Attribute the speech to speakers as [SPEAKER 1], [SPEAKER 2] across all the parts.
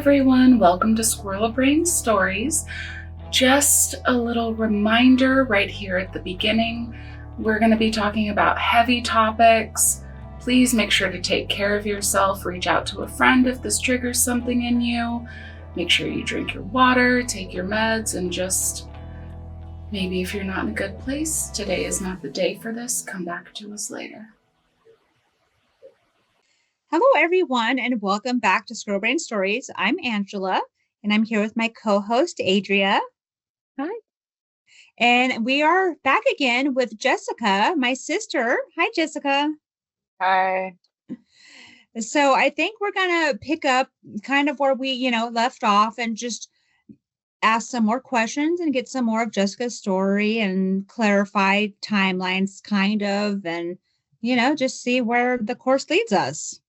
[SPEAKER 1] everyone, welcome to Squirrel Brain Stories. Just a little reminder right here at the beginning, we're going to be talking about heavy topics. Please make sure to take care of yourself, reach out to a friend if this triggers something in you. Make sure you drink your water, take your meds, and just maybe if you're not in a good place, today is not the day for this, come back to us later.
[SPEAKER 2] Hello, everyone, and welcome back to Squirrel Brain Stories. I'm Angela, and I'm here with my co-host, Adria.
[SPEAKER 1] Hi.
[SPEAKER 2] And we are back again with Jessica, my sister. Hi, Jessica.
[SPEAKER 3] Hi.
[SPEAKER 2] So I think we're going to pick up kind of where we, left off and just ask some more questions and get some more of Jessica's story and clarify timelines, kind of, and, just see where the course leads us.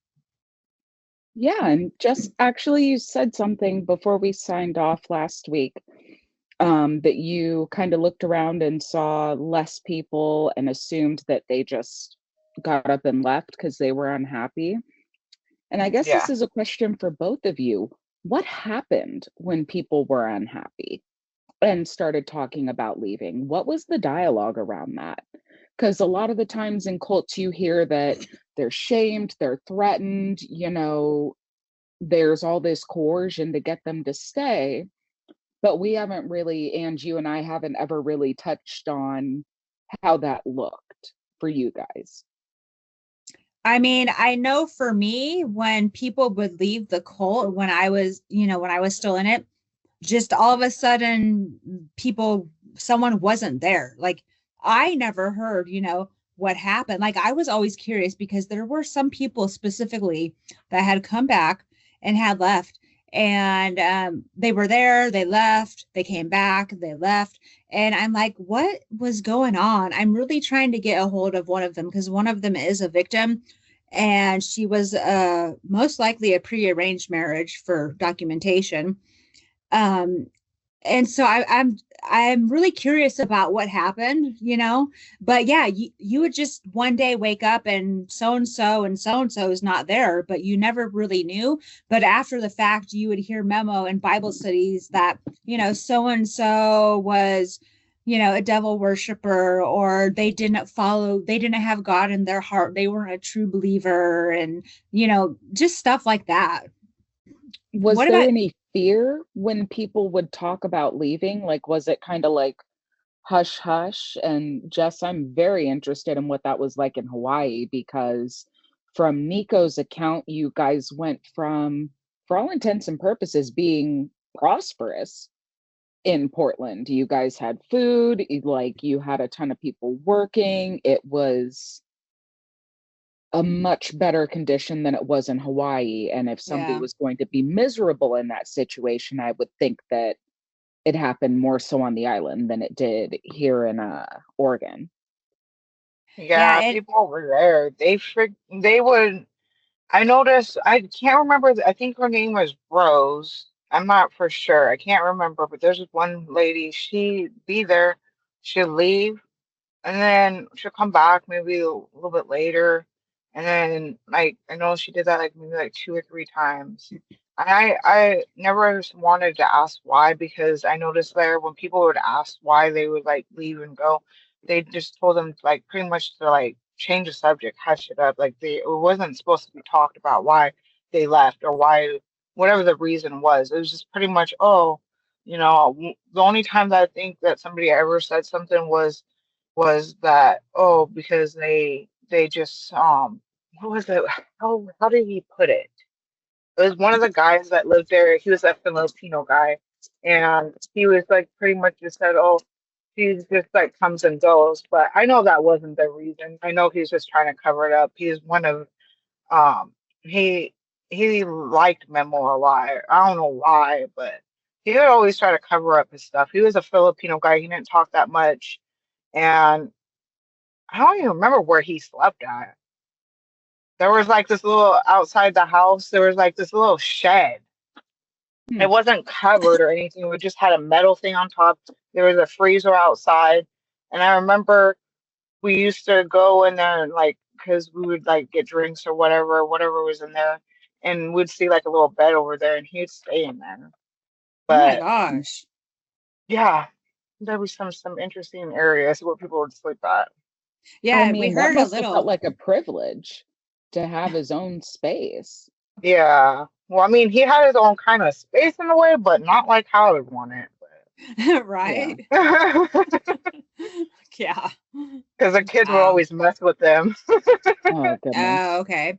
[SPEAKER 4] Yeah, and just actually, you said something before we signed off last week, that you kind of looked around and saw less people and assumed that they just got up and left because they were unhappy. And I guess this is a question for both of you. What happened when people were unhappy and started talking about leaving? What was the dialogue around that? Because a lot of the times in cults, you hear that they're shamed, they're threatened, there's all this coercion to get them to stay. But we haven't really, and you and I haven't ever really touched on how that looked for you guys.
[SPEAKER 2] I mean, I know for me, when people would leave the cult, when I was still in it, just all of a sudden, someone wasn't there. Like, I never heard, what happened. Like, I was always curious because there were some people specifically that had come back and had left. And they were there, they left, they came back, they left. And I'm like, what was going on? I'm really trying to get a hold of one of them because one of them is a victim. And she was most likely a prearranged marriage for documentation. Um, and so I'm really curious about what happened, but yeah, you would just one day wake up and so and so is not there, but you never really knew. But after the fact, you would hear memo and Bible studies that, so and so was, a devil worshiper, or they didn't have God in their heart, they weren't a true believer, and just stuff like that.
[SPEAKER 4] Was
[SPEAKER 2] What
[SPEAKER 4] there
[SPEAKER 2] about
[SPEAKER 4] any fear when people would talk about leaving? Like, was it kind of like hush hush? And Jess, I'm very interested in what that was like in Hawaii, because from Nico's account, you guys went from, for all intents and purposes, being prosperous in Portland. You guys had food, you had a ton of people working. It was a much better condition than it was in Hawaii. And if somebody
[SPEAKER 2] yeah.
[SPEAKER 4] was going to be miserable in that situation, I would think that it happened more so on the island than it did here in Oregon.
[SPEAKER 3] Yeah, people over there, they would, I noticed, I can't remember, I think her name was Rose. I'm not for sure. I can't remember, but there's this one lady, she'd be there, she'd leave, and then she'll come back maybe a little bit later. And then, like, I know she did that like maybe like 2 or 3 times. And I never wanted to ask why, because I noticed there when people would ask why they would like leave and go, they just told them like pretty much to like change the subject, hush it up. Like it wasn't supposed to be talked about why they left or why, whatever the reason was. It was just pretty much, oh, the only time that I think that somebody ever said something was that, oh, because they just what was it, how did he put it? It was one of the guys that lived there. He was a Filipino guy, and he was like pretty much just said, oh, he just like comes and goes. But I know that wasn't the reason. I know he's just trying to cover it up. He's one of um he he liked Memo a lot. I don't know why, but he would always try to cover up his stuff. He was a Filipino guy. He didn't talk that much, and I don't even remember where he slept at. There was like this little outside the house, there was like this little shed.
[SPEAKER 4] Hmm.
[SPEAKER 3] It wasn't covered or anything. We just had a metal thing on top. There was a freezer outside. And I remember we used to go in there and like, because we would like get drinks or whatever was in there. and we'd see like a little bed over there, and he'd stay in there.
[SPEAKER 2] Oh my
[SPEAKER 3] But
[SPEAKER 2] gosh.
[SPEAKER 3] yeah, there was some interesting areas where people would sleep at.
[SPEAKER 4] I
[SPEAKER 2] Yeah, we
[SPEAKER 4] mean, that
[SPEAKER 2] heard a
[SPEAKER 4] must have felt
[SPEAKER 2] little.
[SPEAKER 4] like a privilege to have his own space.
[SPEAKER 3] Yeah. Well, I mean, he had his own kind of space in a way, but not like how I would want it.
[SPEAKER 4] Yeah.
[SPEAKER 2] Right? Yeah.
[SPEAKER 3] Because the kids would
[SPEAKER 2] Wow.
[SPEAKER 3] always mess with them.
[SPEAKER 4] Oh goodness.
[SPEAKER 2] Oh, okay.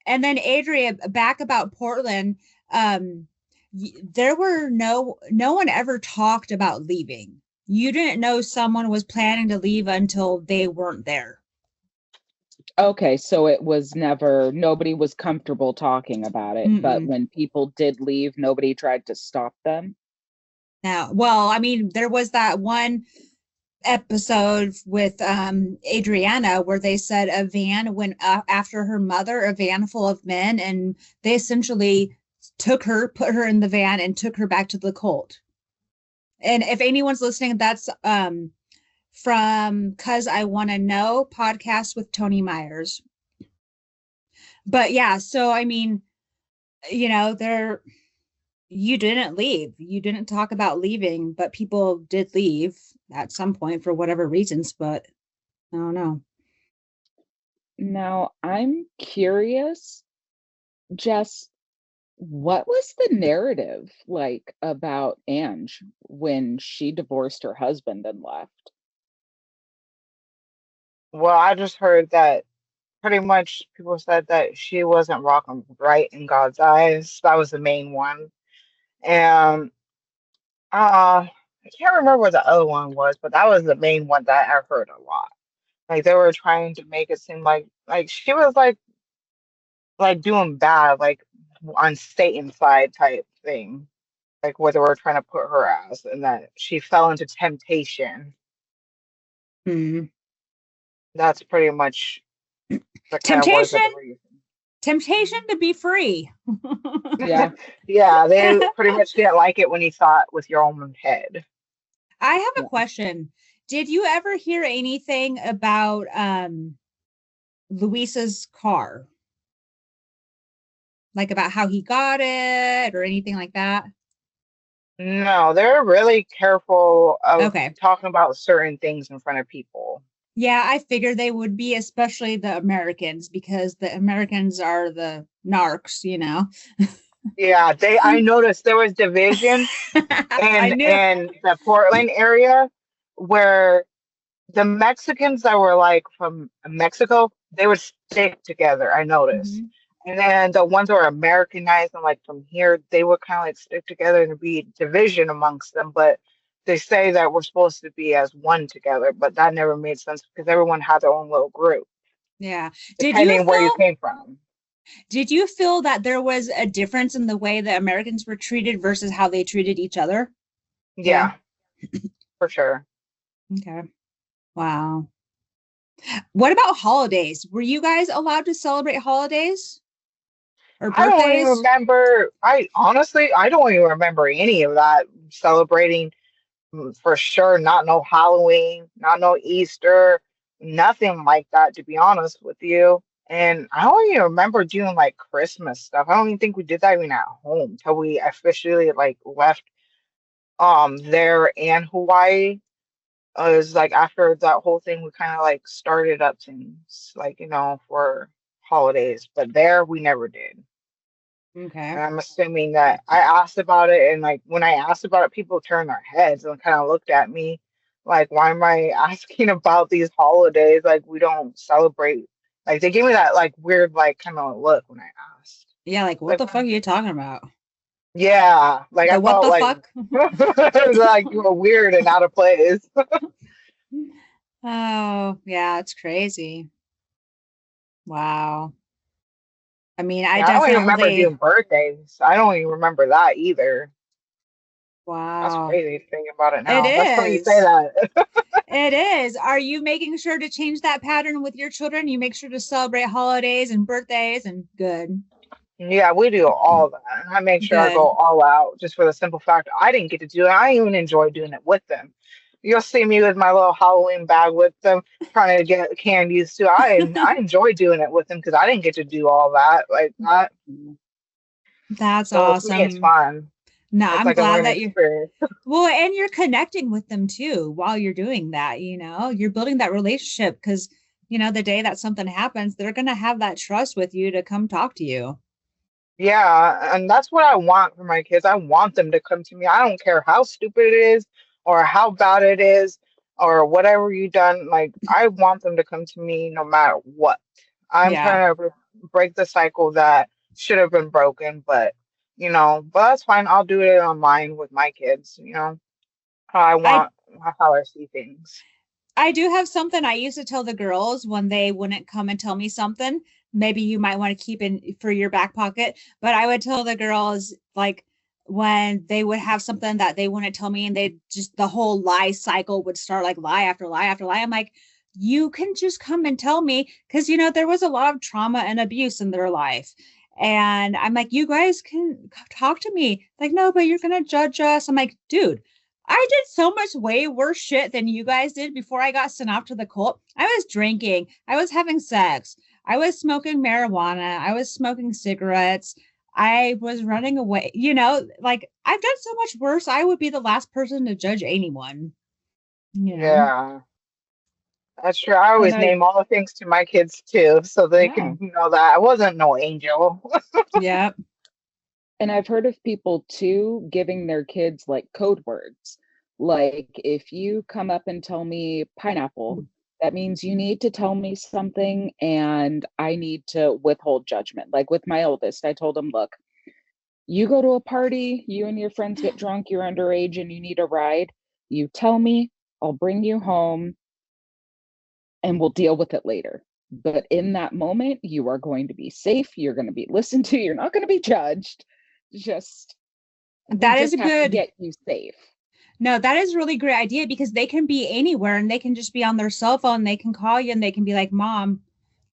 [SPEAKER 2] And then Adria, back about Portland, there were no one ever talked about leaving. You didn't know someone was planning to leave until they weren't there.
[SPEAKER 4] Okay, so it was never, nobody was comfortable talking about it, but
[SPEAKER 2] Mm-mm.
[SPEAKER 4] when people did leave, nobody tried to stop them.
[SPEAKER 2] Now, well, I mean, there was that one episode with Adriana where they said a van went after her mother, a van full of men, and they essentially took her, put her in the van, and took her back to the cult. And if anyone's listening, that's from Cause I Want to Know podcast with Tony Myers. But yeah, so I mean, there you didn't leave. You didn't talk about leaving, but people did leave at some point for whatever reasons, but I don't know.
[SPEAKER 4] Now, I'm curious, Jess, what was the narrative like about Ange when she divorced her husband and left?
[SPEAKER 3] Well, I just heard that pretty much people said that she wasn't rocking right in God's eyes. That was the main one. And I can't remember what the other one was, but that was the main one that I heard a lot. Like they were trying to make it seem like she was like doing bad, like on Satan's side type thing. Like what they were trying to put her as, and that she fell into temptation.
[SPEAKER 2] Hmm.
[SPEAKER 3] That's pretty much the kind of words
[SPEAKER 2] Temptation,
[SPEAKER 3] that they were using.
[SPEAKER 2] temptation to be free.
[SPEAKER 4] Yeah.
[SPEAKER 3] Yeah, they pretty much didn't like it when you thought with your own head.
[SPEAKER 2] I have a
[SPEAKER 4] Yeah.
[SPEAKER 2] question. Did you ever hear anything about Luis's car? Like about how he got it or anything like that?
[SPEAKER 3] No, they're really careful of
[SPEAKER 2] Okay.
[SPEAKER 3] talking about certain things in front of people.
[SPEAKER 2] Yeah, I figured they would be, especially the Americans, because the Americans are the narcs,
[SPEAKER 3] Yeah, I noticed there was division
[SPEAKER 2] I knew.
[SPEAKER 3] in the Portland area where the Mexicans that were like from Mexico, they would stick together, I noticed.
[SPEAKER 2] Mhm.
[SPEAKER 3] And then the ones that were Americanized and like from here, they would kind of like stick together and be division amongst them. But they say that we're supposed to be as one together, but that never made sense because everyone had their own little group,
[SPEAKER 2] Yeah.
[SPEAKER 3] depending where you came from.
[SPEAKER 2] Did you feel that there was a difference in the way the Americans were treated versus how they treated each other?
[SPEAKER 3] Yeah, for sure.
[SPEAKER 2] Okay. Wow. What about holidays? Were you guys allowed to celebrate holidays or
[SPEAKER 3] I don't even
[SPEAKER 2] birthdays?
[SPEAKER 3] remember. I don't even remember any of that celebrating. For sure, not no Halloween, not no Easter, nothing like that, to be honest with you. And I don't even remember doing like Christmas stuff. I don't even think we did that even at home till we officially like left there and Hawaii. It was like after that whole thing, we kind of like started up things like, for holidays, but there we never did.
[SPEAKER 2] Okay.
[SPEAKER 3] And I'm assuming that I asked about it, and like when I asked about it, people turned their heads and kind of looked at me like, why am I asking about these holidays? Like, we don't celebrate. Like, they gave me that like weird, like kind of look when I asked.
[SPEAKER 2] Yeah, like what
[SPEAKER 3] Like,
[SPEAKER 2] the fuck are you talking about?
[SPEAKER 3] yeah, like I
[SPEAKER 2] The what
[SPEAKER 3] felt
[SPEAKER 2] the
[SPEAKER 3] like
[SPEAKER 2] fuck?
[SPEAKER 3] like you were weird and out of place.
[SPEAKER 2] Oh, yeah, it's crazy. Wow. I mean, I
[SPEAKER 3] Yeah, I don't even remember doing
[SPEAKER 2] definitely,
[SPEAKER 3] birthdays. I don't even remember that either. That's
[SPEAKER 2] wow.
[SPEAKER 3] crazy thinking about it
[SPEAKER 2] It
[SPEAKER 3] now. That's funny you say
[SPEAKER 2] is.
[SPEAKER 3] that.
[SPEAKER 2] It is. Are you making sure to change that pattern with your children? You make sure to celebrate holidays and birthdays and good.
[SPEAKER 3] Yeah, we do all that. And I make sure I go
[SPEAKER 2] Good.
[SPEAKER 3] all out just for the simple fact I didn't get to do it. I even enjoy doing it with them. You'll see me with my little Halloween bag with them, trying to get candies too. I enjoy doing it with them because I didn't get to do all that like that.
[SPEAKER 2] That's
[SPEAKER 3] So to me, it's
[SPEAKER 2] awesome.
[SPEAKER 3] fun.
[SPEAKER 2] No,
[SPEAKER 3] It's
[SPEAKER 2] I'm
[SPEAKER 3] like a
[SPEAKER 2] glad
[SPEAKER 3] learning
[SPEAKER 2] that you're
[SPEAKER 3] experience.
[SPEAKER 2] well, and you're connecting with them too while you're doing that, you're building that relationship because, the day that something happens, they're going to have that trust with you to come talk to you.
[SPEAKER 3] Yeah, and that's what I want for my kids. I want them to come to me. I don't care how stupid it is or how bad it is or whatever you done. Like, I want them to come to me no matter what. I'm
[SPEAKER 2] Yeah.
[SPEAKER 3] trying to break the cycle that should have been broken, but that's fine. I'll do it online with my kids, how I
[SPEAKER 2] I
[SPEAKER 3] want, how I see things.
[SPEAKER 2] I do have something I used to tell the girls when they wouldn't come and tell me something. Maybe you might want to keep in for your back pocket, but I would tell the girls like when they would have something that they wouldn't tell me and they just the whole lie cycle would start like lie after lie after lie. I'm like, you can just come and tell me because there was a lot of trauma and abuse in their life. And I'm like, you guys can talk to me. Like, no, but you're gonna judge us. I'm like, dude, I did so much way worse shit than you guys did before I got sent off to the cult. I was drinking, I was having sex, I was smoking marijuana, I was smoking cigarettes, I was running away. Like I've done so much worse. I would be the last person to judge anyone, you know?
[SPEAKER 3] Yeah, that's true. I
[SPEAKER 4] And
[SPEAKER 3] always
[SPEAKER 4] I
[SPEAKER 3] name all the things to my kids too, so they
[SPEAKER 4] yeah.
[SPEAKER 3] can know that I wasn't no angel.
[SPEAKER 2] Yeah.
[SPEAKER 4] And I've heard of people too giving their kids like code words. Like if you come up and tell me pineapple, that means you need to tell me something and I need to withhold judgment. Like with my oldest, I told him, look, you go to a party, you and your friends get drunk, you're underage and you need a ride. You tell me, I'll bring you home and we'll deal with it later. But in that moment, you are going to be safe. You're going to be listened to. You're not going to be judged. Just we
[SPEAKER 2] That is
[SPEAKER 4] just
[SPEAKER 2] a
[SPEAKER 4] have to
[SPEAKER 2] good.
[SPEAKER 4] get you safe.
[SPEAKER 2] No, that is really great idea because they can be anywhere and they can just be on their cell phone. They can call you and they can be like, Mom,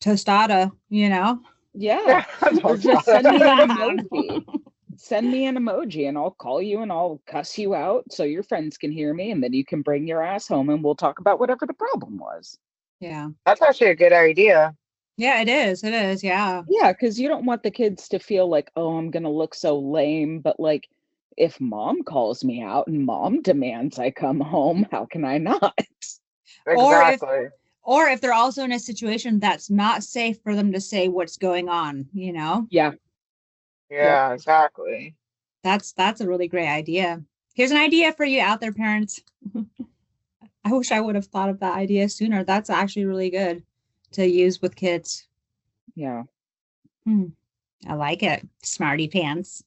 [SPEAKER 2] tostada.
[SPEAKER 4] Yeah. Or
[SPEAKER 3] Don't
[SPEAKER 4] just
[SPEAKER 3] stop.
[SPEAKER 4] send me an
[SPEAKER 2] I don't
[SPEAKER 4] emoji.
[SPEAKER 2] know.
[SPEAKER 4] Send me an emoji and I'll call you and I'll cuss you out so your friends can hear me and then you can bring your ass home and we'll talk about whatever the problem was.
[SPEAKER 2] Yeah.
[SPEAKER 3] That's actually a good idea.
[SPEAKER 2] Yeah, it is. It is. Yeah.
[SPEAKER 4] Yeah, because you don't want the kids to feel like, oh, I'm gonna look so lame. But like, if mom calls me out and mom demands I come home, how can I not?
[SPEAKER 2] Or if
[SPEAKER 3] Exactly.
[SPEAKER 2] or if they're also in a situation that's not safe for them to say what's going on.
[SPEAKER 4] Yeah. Yep.
[SPEAKER 3] Yeah, exactly.
[SPEAKER 2] That's a really great idea. Here's an idea for you out there, parents. I wish I would have thought of that idea sooner. That's actually really good to use with kids.
[SPEAKER 4] Yeah.
[SPEAKER 2] Hmm, I like it. Smarty pants.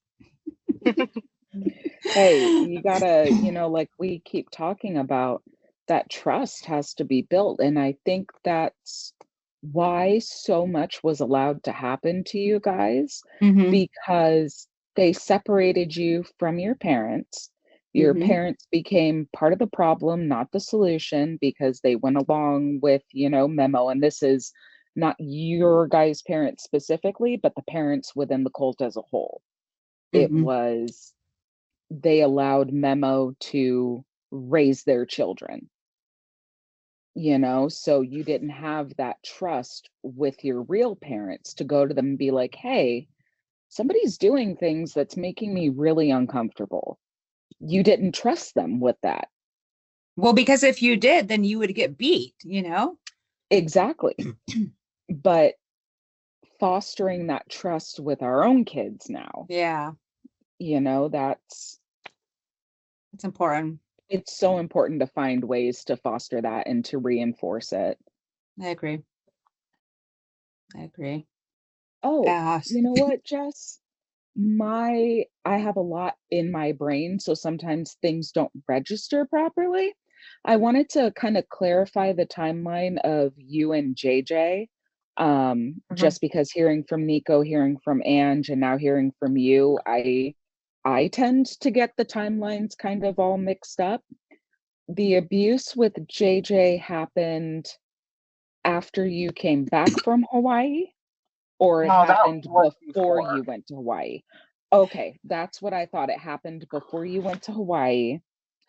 [SPEAKER 4] Hey, you gotta, like we keep talking about, that trust has to be built. And I think that's why so much was allowed to happen to you guys,
[SPEAKER 2] Mm-hmm.
[SPEAKER 4] because they separated you from your parents. Your
[SPEAKER 2] Mm-hmm.
[SPEAKER 4] parents became part of the problem, not the solution, because they went along with, memo. And this is not your guys' parents specifically, but the parents within the cult as a whole. It
[SPEAKER 2] Mm-hmm.
[SPEAKER 4] was they allowed Memo to raise their children, so you didn't have that trust with your real parents to go to them and be like, hey, somebody's doing things that's making me really uncomfortable. You didn't trust them with that.
[SPEAKER 2] Well, because if you did, then you would get beat.
[SPEAKER 4] Exactly. But fostering that trust with our own kids now,
[SPEAKER 2] Yeah,
[SPEAKER 4] that's
[SPEAKER 2] it's important.
[SPEAKER 4] it's so important to find ways to foster that and to reinforce it.
[SPEAKER 2] I agree. I agree.
[SPEAKER 4] Oh,
[SPEAKER 2] Uh,
[SPEAKER 4] you know what, Jess? I have a lot in my brain, so sometimes things don't register properly. I wanted to kind of clarify the timeline of you and JJ,
[SPEAKER 3] Mhm.
[SPEAKER 4] just because hearing from Nico, hearing from Ange, and now hearing from you, I tend to get the timelines kind of all mixed up. The abuse with JJ happened after you came back from Hawaii, or it
[SPEAKER 3] No, that
[SPEAKER 4] happened
[SPEAKER 3] was
[SPEAKER 4] before
[SPEAKER 3] before.
[SPEAKER 4] you went to Hawaii? Okay, that's what I thought. It happened before you went to Hawaii.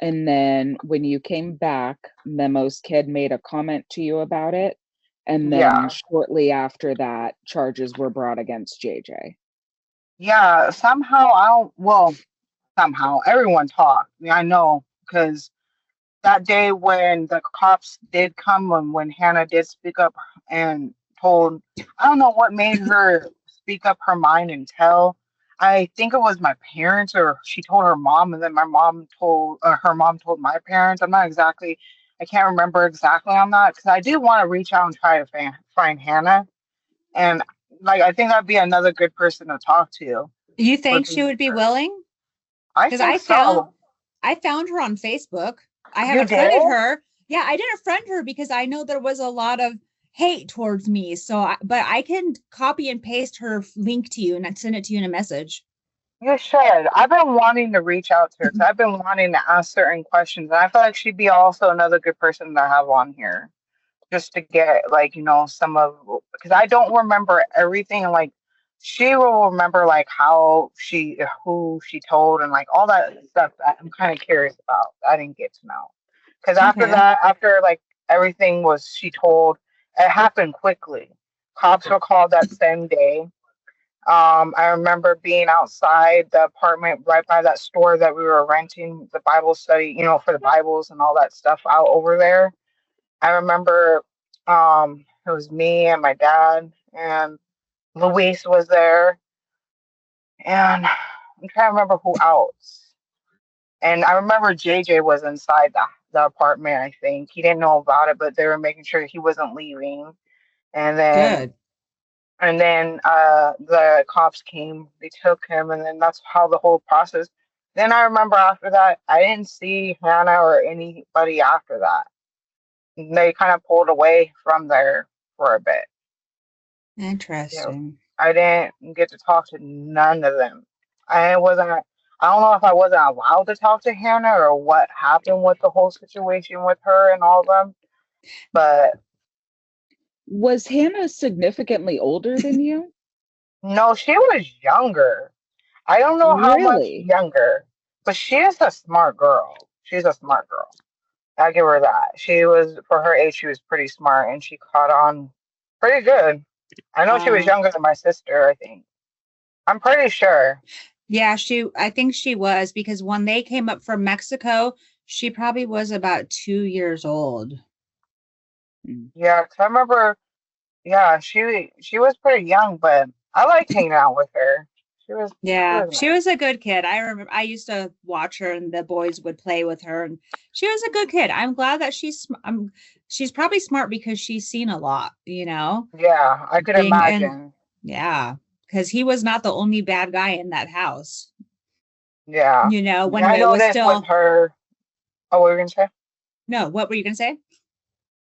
[SPEAKER 4] And then when you came back, Memo's kid made a comment to you about it. And then
[SPEAKER 3] Yeah.
[SPEAKER 4] shortly after that, charges were brought against JJ.
[SPEAKER 3] Yeah, somehow I don't. Well, somehow everyone talked. I mean, I know because that day when the cops did come and when Hannah did speak up and told, I don't know what made her speak up her mind and tell. I think it was my parents or she told her mom and then my mom told her mom told my parents. I'm not exactly, I can't remember exactly on that because I do want to reach out and try to find Hannah. And like, I think that'd be another good person to talk to
[SPEAKER 2] You
[SPEAKER 3] for
[SPEAKER 2] think she would be
[SPEAKER 3] future.
[SPEAKER 2] willing?
[SPEAKER 3] I
[SPEAKER 2] Because
[SPEAKER 3] think so.
[SPEAKER 2] I found her on Facebook. I
[SPEAKER 3] You
[SPEAKER 2] haven't friended
[SPEAKER 3] did?
[SPEAKER 2] her. Yeah, I didn't friend her because I know there was a lot of hate towards me. But I can copy and paste her link to you and I'd send it to you in a message.
[SPEAKER 3] You should. I've been wanting to reach out to her because I've been wanting to ask certain questions, and I feel like she'd be also another good person to have on here, just to get like some of because I don't remember everything. And like she will remember like how she who she told and like all that stuff that I'm kind of curious about. I didn't get to know because after
[SPEAKER 2] Okay.
[SPEAKER 3] that, after like everything was she told, it happened quickly. Cops were called that same day. I remember being outside the apartment right by that store that we were renting the Bible study, for the Bibles and all that stuff out over there. I remember it was me and my dad and Luis was there and I'm trying to remember who else. And I remember JJ was inside the apartment, I think. He didn't know about it, but they were making sure he wasn't leaving. And then
[SPEAKER 2] Good.
[SPEAKER 3] the cops came, they took him, and then that's how the whole process. Then I remember after that, I didn't see Hannah or anybody after that. They kind of pulled away from there for a bit.
[SPEAKER 2] Interesting.
[SPEAKER 3] I didn't get to talk to none of them. I wasn't. I don't know if I wasn't allowed to talk to Hannah or what happened with the whole situation with her and all of them. But
[SPEAKER 4] Was Hannah significantly older than you?
[SPEAKER 3] no, she was younger. I don't know how much
[SPEAKER 4] Really?
[SPEAKER 3] younger, but she is a smart girl. She's a smart girl. I give her that. She was, for her age, she was pretty smart and she caught on pretty good. I know she was
[SPEAKER 2] Wow.
[SPEAKER 3] younger than my sister, I think. I'm pretty sure.
[SPEAKER 2] Yeah, I think she was because when they came up from Mexico, she probably was about 2 years old.
[SPEAKER 4] Mm.
[SPEAKER 3] Yeah, 'cause I remember, yeah, she was pretty young, but I liked hanging out with her. She
[SPEAKER 2] Yeah,
[SPEAKER 3] was
[SPEAKER 2] she
[SPEAKER 3] nice.
[SPEAKER 2] was a good kid. I remember I used to watch her and the boys would play with her and she was a good kid. I'm glad that she's probably smart because she's seen a lot,
[SPEAKER 3] Yeah, I could
[SPEAKER 2] being in
[SPEAKER 3] imagine.
[SPEAKER 2] yeah, because he was not the only bad guy in that house.
[SPEAKER 3] Yeah.
[SPEAKER 2] When
[SPEAKER 3] Yeah, I
[SPEAKER 2] it was
[SPEAKER 3] noticed with
[SPEAKER 2] still
[SPEAKER 3] her. Oh, what were you gonna say?
[SPEAKER 2] no, what were you gonna say?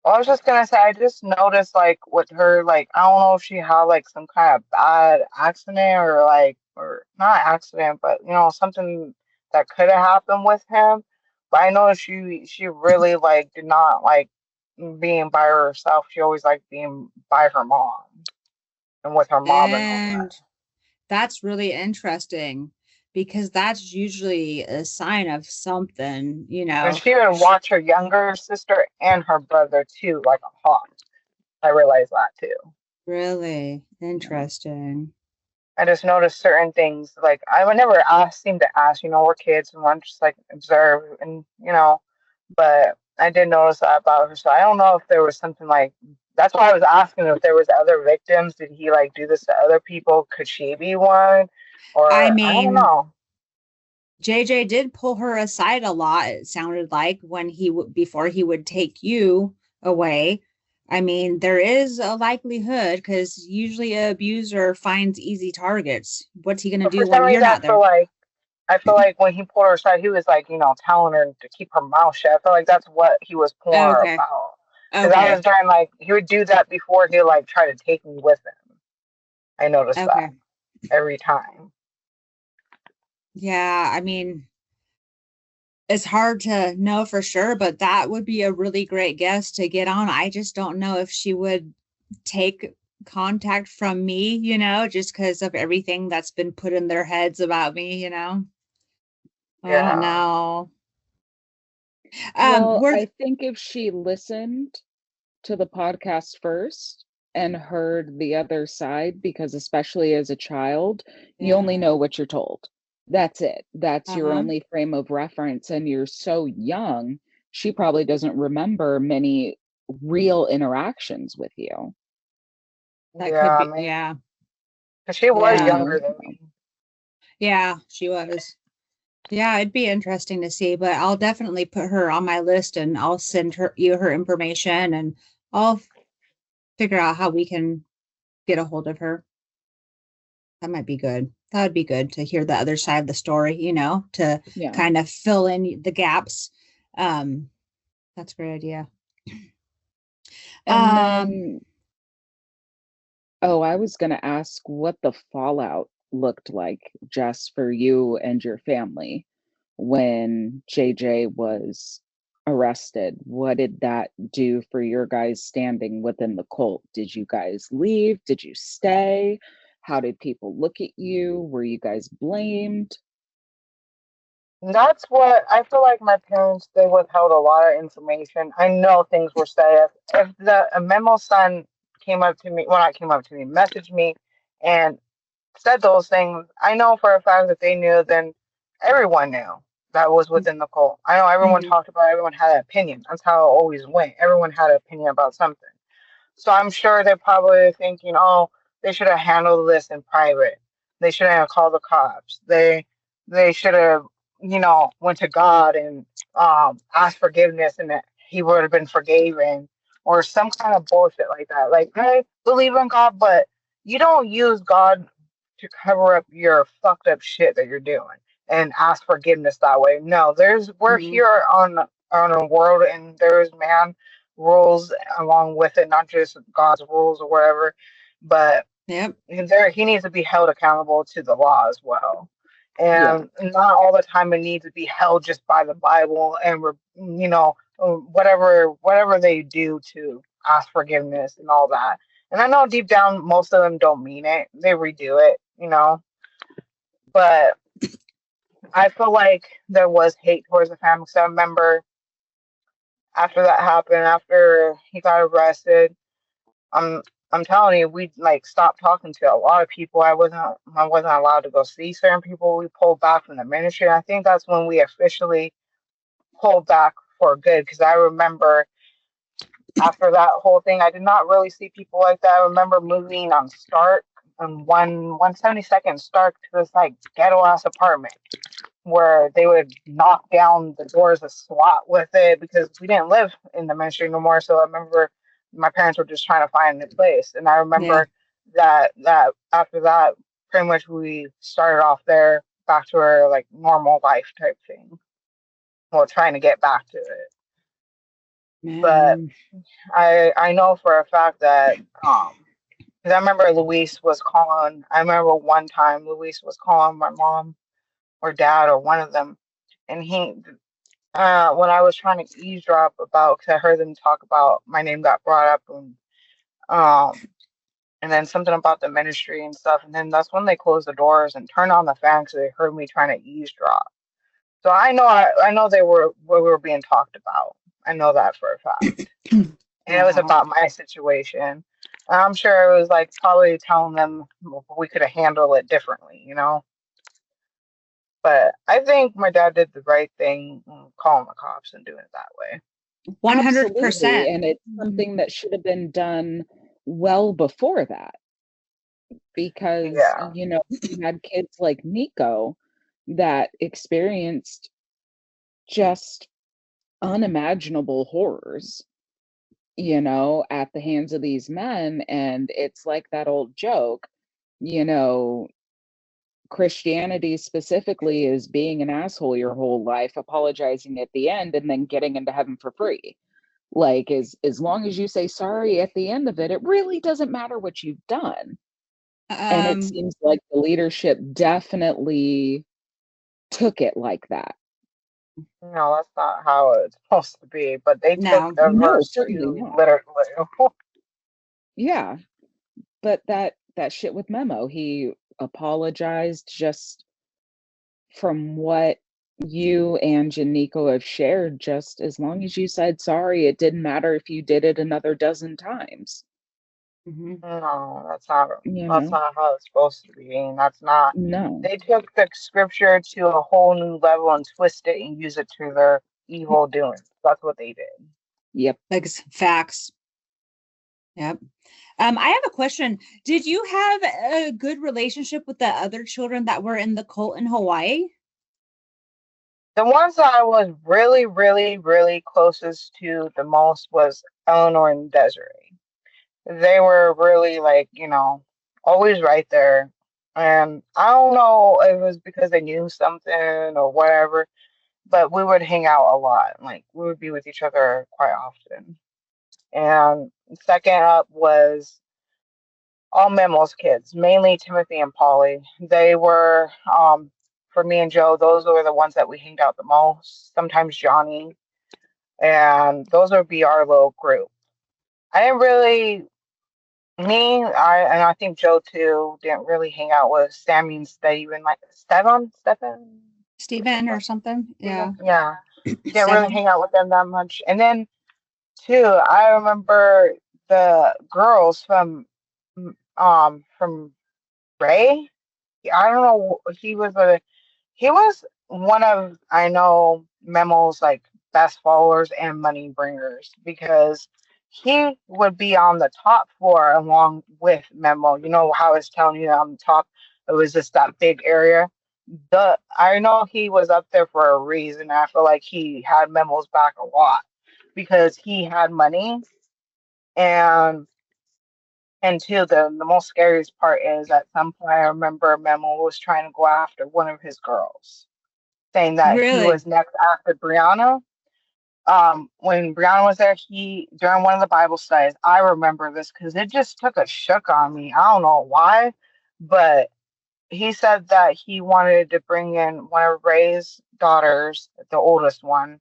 [SPEAKER 3] Well, I was just gonna say, I just noticed like with her, like I don't know if she had like some kind of bad accident or like or not accident, but something that could have happened with him. But I know she really like did not like being by herself. She always liked being by her mom and with her mom and all that.
[SPEAKER 2] And that's really interesting because that's usually a sign of something.
[SPEAKER 3] And she would watch her younger sister and her brother too, like a hawk. I realized that too.
[SPEAKER 2] Really
[SPEAKER 3] Yeah.
[SPEAKER 2] interesting.
[SPEAKER 3] I just noticed certain things. Like I would never seem to ask. We're kids and want to just like observe and But I did notice that about her. So I don't know if there was something like. That's why I was asking if there was other victims. Did he like do this to other people? Could she be one?
[SPEAKER 2] I
[SPEAKER 3] Or I don't
[SPEAKER 2] mean,
[SPEAKER 3] know.
[SPEAKER 2] JJ did pull her aside a lot, it sounded like, when before he would take you away. I mean, there is a likelihood because usually a abuser finds easy targets. What's he going to
[SPEAKER 3] But for
[SPEAKER 2] do
[SPEAKER 3] some
[SPEAKER 2] when you're
[SPEAKER 3] reason,
[SPEAKER 2] not there?
[SPEAKER 3] I feel like when he pulled her aside, he was like, telling her to keep her mouth shut. I feel like that's what he was pulling her
[SPEAKER 2] Okay.
[SPEAKER 3] about. Because I was
[SPEAKER 2] Okay.
[SPEAKER 3] during like he would do that before he like try to take me with him. I noticed that
[SPEAKER 2] Okay.
[SPEAKER 3] every time.
[SPEAKER 2] Yeah. I mean, it's hard to know for sure, but that would be a really great guest to get on. I just don't know if she would take contact from me, just because of everything that's been put in their heads about me. I don't
[SPEAKER 3] Yeah.
[SPEAKER 2] know.
[SPEAKER 4] Well,
[SPEAKER 2] We're
[SPEAKER 4] I think if she listened to the podcast first and heard the other side, because especially as a child, you only know what you're told. That's it. That's your only frame of reference. And you're so young, she probably doesn't remember many real interactions with you.
[SPEAKER 2] That
[SPEAKER 3] Yeah,
[SPEAKER 2] could
[SPEAKER 3] I
[SPEAKER 2] be,
[SPEAKER 3] mean,
[SPEAKER 2] yeah.
[SPEAKER 3] 'cause she was
[SPEAKER 2] Yeah.
[SPEAKER 3] younger than me.
[SPEAKER 2] Yeah, she was. Yeah, it'd be interesting to see, but I'll definitely put her on my list and I'll send her information, and I'll figure out how we can get a hold of her. That might be good. That would be good to hear the other side of the story, to
[SPEAKER 4] Yeah.
[SPEAKER 2] kind of fill in the gaps. That's a great idea.
[SPEAKER 4] And then, I was going to ask what the fallout looked like, Jess, for you and your family when JJ was arrested. What did that do for your guys' standing within the cult? Did you guys leave? Did you stay? How did people look at you? Were you guys blamed?
[SPEAKER 3] That's what I feel like my parents, they withheld a lot of information. I know things were said. If a memo son came up to me, well, not came up to me, messaged me and said those things, I know for a fact that they knew, then everyone knew that was within the cult. I know everyone talked about it, everyone had an opinion. That's how it always went. Everyone had an opinion about something. So I'm sure they're probably thinking, oh, they should have handled this in private. They should have called the cops. They should have, went to God and asked forgiveness, and that he would have been forgiven, or some kind of bullshit like that. Like, I believe in God, but you don't use God to cover up your fucked up shit that you're doing and ask forgiveness that way. No, we're here on a world, and there's man rules along with it, not just God's rules or whatever. But he needs to be held accountable to the law as well. And not all the time it needs to be held just by the Bible and whatever they do to ask forgiveness and all that. And I know deep down most of them don't mean it. They redo it, But I feel like there was hate towards the family. So I remember after that happened, after he got arrested, I'm telling you, we stopped talking to a lot of people. I wasn't allowed to go see certain people. We pulled back from the ministry. And I think that's when we officially pulled back for good. Because I remember after that whole thing, I did not really see people like that. I remember moving on Stark on 172nd Stark to this ghetto ass apartment where they would knock down the doors of SWAT with it because we didn't live in the ministry no more. So I remember my parents were just trying to find a place. And I remember that after that, pretty much we started off there back to our normal life type thing. Well, trying to get back to it. But I know for a fact that because I remember Luis was calling. I remember one time Luis was calling my mom or dad or one of them, and he when I was trying to eavesdrop about, because I heard them talk about my name got brought up, and then something about the ministry and stuff, and then that's when they closed the doors and turned on the fan because they heard me trying to eavesdrop. So I know they were what we were being talked about. I know that for a fact. And it was about my situation. And I'm sure it was probably telling them we could have handled it differently, But I think my dad did the right thing, calling the cops and doing it that way.
[SPEAKER 2] 100%.
[SPEAKER 4] And it's something that should have been done well before that. Because, you had kids like Nico that experienced just unimaginable horrors, at the hands of these men. And it's like that old joke, Christianity specifically is being an asshole your whole life, apologizing at the end, and then getting into heaven for free. As long as you say sorry at the end of it, it really doesn't matter what you've done. And it seems like the leadership definitely took it like that.
[SPEAKER 3] No, that's not how it's supposed to be. But they took the verse literally.
[SPEAKER 4] Yeah, but that shit with Memo, he apologized. Just from what you and Nico have shared, just as long as you said sorry, it didn't matter if you did it another dozen times.
[SPEAKER 3] No, that's
[SPEAKER 4] you
[SPEAKER 3] not
[SPEAKER 4] know.
[SPEAKER 3] how it's supposed to be. And that's not.
[SPEAKER 4] No.
[SPEAKER 3] They took the scripture to a whole new level and twist it and use it to their evil doing. That's what they did.
[SPEAKER 4] Yep.
[SPEAKER 2] Like facts. Yep. I have a question. Did you have a good relationship with the other children that were in the cult in Hawaii?
[SPEAKER 3] The ones that I was really, really, really closest to the most was Eleanor and Desiree. They were really like, always right there. And I don't know if it was because they knew something or whatever, but we would hang out a lot. Like we would be with each other quite often. And second up was all Memos kids, mainly Timothy and Polly. They were, for me and Joe, those were the ones that we hanged out the most. Sometimes Johnny, and those would be our little group. I didn't really, and I think Joe too, didn't really hang out with Sammy and Steven, like
[SPEAKER 2] Steven or something. Yeah.
[SPEAKER 3] Yeah, didn't really
[SPEAKER 2] Seven.
[SPEAKER 3] hang out with them that much. And then too, I remember the girls from Ray. I don't know. He was one of, I know, Memo's like best followers and money bringers, because he would be on the top floor along with Memo. You know how I was telling you on the top, it was just that big area. I know he was up there for a reason. I feel like he had Memo's back a lot because he had money. And two, the most scariest part is at some point I remember Memo was trying to go after one of his girls, saying that he
[SPEAKER 2] Really?
[SPEAKER 3] was next after Brianna. When Brianna was there, during one of the Bible studies, I remember this because it just took a shook on me. I don't know why, but he said that he wanted to bring in one of Ray's daughters, the oldest one.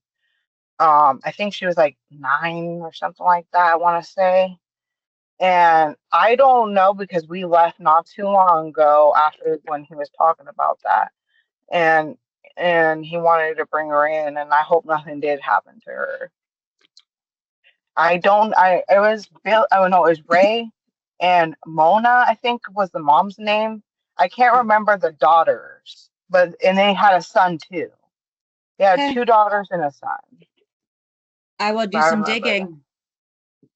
[SPEAKER 3] I think she was like 9 or something like that, I want to say. And I don't know because we left not too long ago after when he was talking about that. And he wanted to bring her in, and I hope nothing did happen to her. It was Bill, oh no, it was Ray and Mona, I think was the mom's name. I can't remember the daughters, and they had a son too. They had
[SPEAKER 2] Okay.
[SPEAKER 3] 2 daughters and a son.
[SPEAKER 2] I will do
[SPEAKER 3] I
[SPEAKER 2] some
[SPEAKER 3] remember that.
[SPEAKER 2] digging.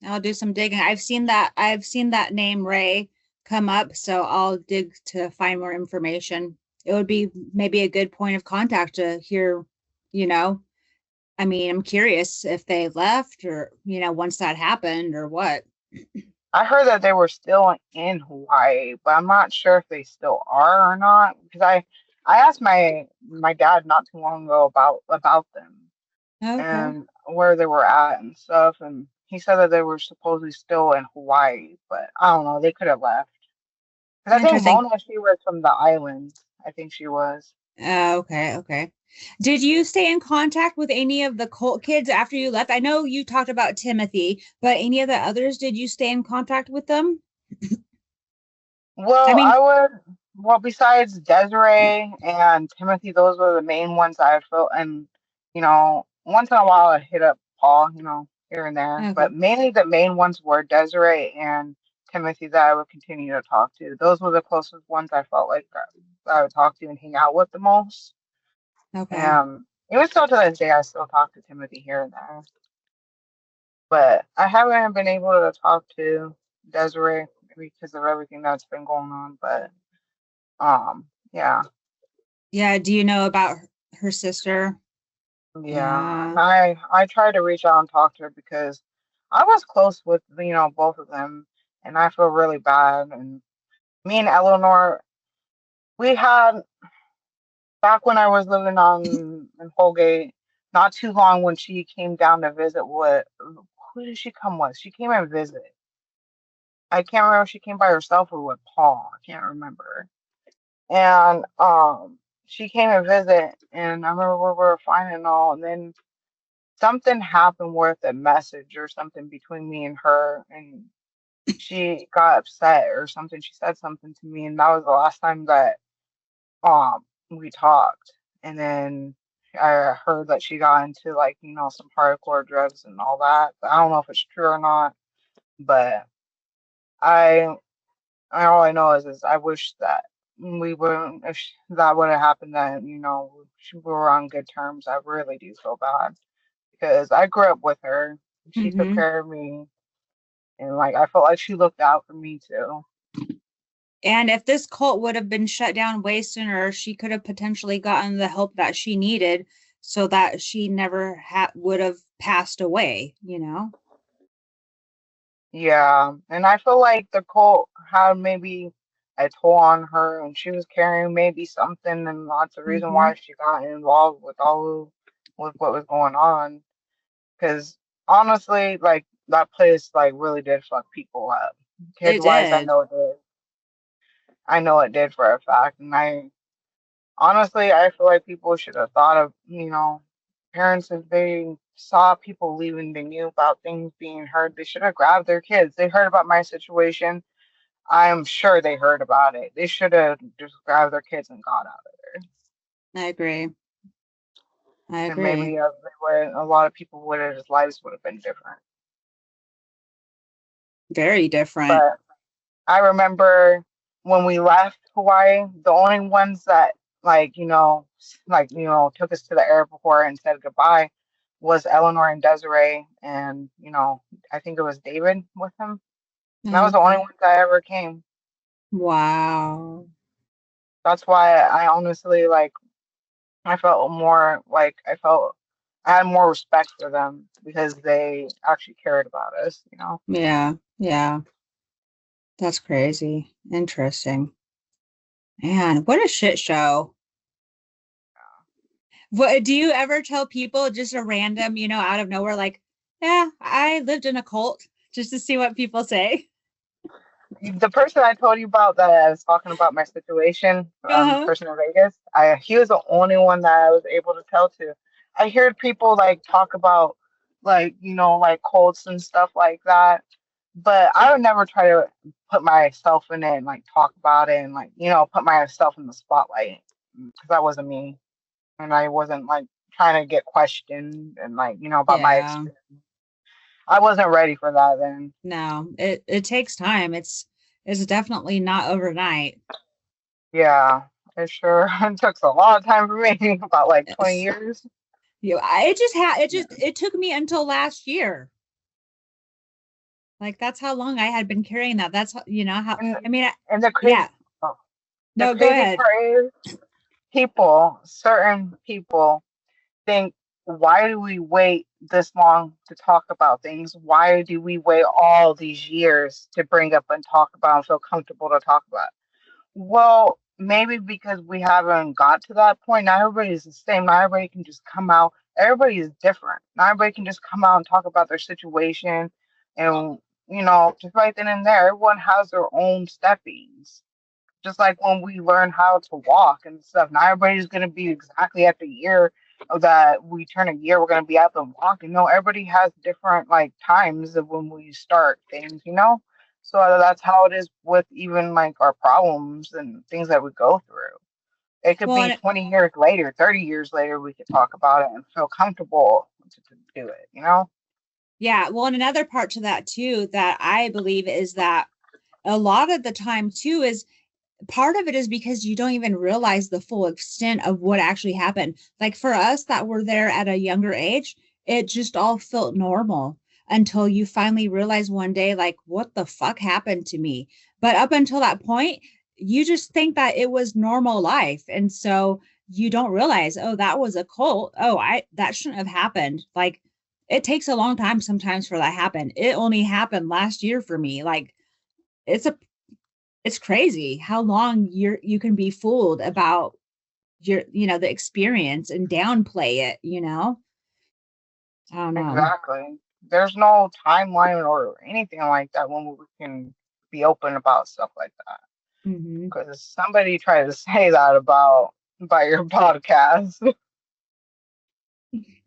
[SPEAKER 2] I'll do some digging. I've seen that name Ray come up, so I'll dig to find more information. It would be maybe a good point of contact to hear, you know. I mean, I'm curious if they left or, once that happened or what.
[SPEAKER 3] I heard that they were still in Hawaii, but I'm not sure if they still are or not, because I asked my dad not too long ago about them
[SPEAKER 2] Okay.
[SPEAKER 3] and where they were at and stuff, and he said that they were supposedly still in Hawaii, but I don't know, they could have left. Because I think
[SPEAKER 2] Interesting.
[SPEAKER 3] Mona, she was from the islands. I think she was.
[SPEAKER 2] Okay, okay. Did you stay in contact with any of the cult kids after you left? I know you talked about Timothy, but any of the others, did you stay in contact with them? I
[SPEAKER 3] Well,
[SPEAKER 2] mean,
[SPEAKER 3] besides Desiree and Timothy, those were the main ones I felt, and once in a while I hit up Paul, here and there,
[SPEAKER 2] okay,
[SPEAKER 3] but mainly the main ones were Desiree and Timothy that I would continue to talk to. Those were the closest ones I felt like that I would talk to and hang out with the most.
[SPEAKER 2] okay.
[SPEAKER 3] And even still to this day, I still talk to Timothy here and there, but I haven't been able to talk to Desiree because of everything that's been going on. But yeah,
[SPEAKER 2] Yeah, do you know about her sister?
[SPEAKER 3] yeah. And
[SPEAKER 2] Yeah.
[SPEAKER 3] I tried to reach out and talk to her because I was close with both of them, and I feel really bad. And me and Eleanor, we had back when I was living on in Holgate, not too long when she came down to visit. Who did she come with? She came and visit. I can't remember if she came by herself or with Paul. I can't remember. And she came and visit, and I remember we were fine and all, and then something happened with a message or something between me and her, and she got upset or something. She said something to me, and that was the last time that we talked. And then I heard that she got into like some hardcore drugs and all that. But I don't know if it's true or not. But I all I know is I wish that we wouldn't. If that would have happened, then we were on good terms. I really do feel bad because I grew up with her. She took
[SPEAKER 2] Mm-hmm.
[SPEAKER 3] care of me, and like I felt like she looked out for me too.
[SPEAKER 2] And if this cult would have been shut down way sooner, she could have potentially gotten the help that she needed so that she never would have passed away, you know?
[SPEAKER 3] Yeah, and I feel like the cult had maybe a toll on her, and she was carrying maybe something, and that's the reason
[SPEAKER 2] Mm-hmm.
[SPEAKER 3] why she got involved with with what was going on. Because honestly, like that place, like really did fuck people up. Kid
[SPEAKER 2] It
[SPEAKER 3] wise, I
[SPEAKER 2] did.
[SPEAKER 3] know it did. I know it did for a fact, and I honestly, I feel like people should have thought of, parents if they saw people leaving, they knew about things being heard, they should have grabbed their kids. They heard about my situation. I'm sure they heard about it. They should have just grabbed their kids and got out of there.
[SPEAKER 2] I agree. I
[SPEAKER 3] And
[SPEAKER 2] agree.
[SPEAKER 3] maybe a lot of people would have, his lives would have been different.
[SPEAKER 2] Very different.
[SPEAKER 3] But I remember when we left Hawaii, the only ones that took us to the airport and said goodbye was Eleanor and Desiree, and I think it was David with them. And that was the only
[SPEAKER 2] Okay.
[SPEAKER 3] ones that ever came.
[SPEAKER 2] Wow.
[SPEAKER 3] That's why I honestly I felt more like I had more respect for them because they actually cared about us,
[SPEAKER 2] Yeah. Yeah. That's crazy. Interesting. Man, what a shit show. What do you ever tell people just a random, out of nowhere, like, yeah, I lived in a cult just to see what people say?
[SPEAKER 3] The person I told you about that I was talking about my situation, the
[SPEAKER 2] Uh-huh.
[SPEAKER 3] person in Vegas, he was the only one that I was able to tell to. I heard people like talk about like cults and stuff like that, but I would never try to put myself in it and like talk about it and like put myself in the spotlight because that wasn't me and I wasn't like trying to get questioned and like about my
[SPEAKER 2] Yeah.
[SPEAKER 3] experience. I wasn't ready for that then.
[SPEAKER 2] No, it takes time. It's definitely not overnight.
[SPEAKER 3] Yeah, it sure it took a lot of time for me, about like 20
[SPEAKER 2] It's,
[SPEAKER 3] years.
[SPEAKER 2] it just
[SPEAKER 3] Yeah.
[SPEAKER 2] it took me until last year. Like that's how long I had been carrying that. That's how
[SPEAKER 3] And
[SPEAKER 2] I mean,
[SPEAKER 3] and the crazy
[SPEAKER 2] yeah.
[SPEAKER 3] oh, the
[SPEAKER 2] No, go
[SPEAKER 3] crazy
[SPEAKER 2] ahead.
[SPEAKER 3] part is certain people think, why do we wait this long to talk about things? Why do we wait all these years to bring up and talk about and feel comfortable to talk about? Well, maybe because we haven't got to that point. Not everybody's the same. Not everybody can just come out. Everybody is different. Not everybody can just come out and talk about their situation. And, just right then and there, everyone has their own steppings. Just like when we learn how to walk and stuff, not everybody's going to be exactly at the year of that we turn a year, we're going to be out and walking. No, everybody has different like times of when we start things. So that's how it is with even like our problems and things that we go through. It could
[SPEAKER 2] Well,
[SPEAKER 3] be 20 years later, 30 years later, we could talk about it and feel comfortable to do it.
[SPEAKER 2] yeah. Well, and another part to that too that I believe is that a lot of the time too is part of it is because you don't even realize the full extent of what actually happened. Like for us that were there at a younger age, it just all felt normal until you finally realize one day, like, what the fuck happened to me? But up until that point, you just think that it was normal life. And so you don't realize, oh, that was a cult. Oh, that shouldn't have happened. Like it takes a long time sometimes for that happen. It only happened last year for me. Like it's a it's crazy how long you can be fooled about the experience and downplay it. I don't know.
[SPEAKER 3] Exactly. There's no timeline or anything like that when we can be open about stuff like that.
[SPEAKER 2] Hmm.
[SPEAKER 3] Because somebody tried to say that about your podcast.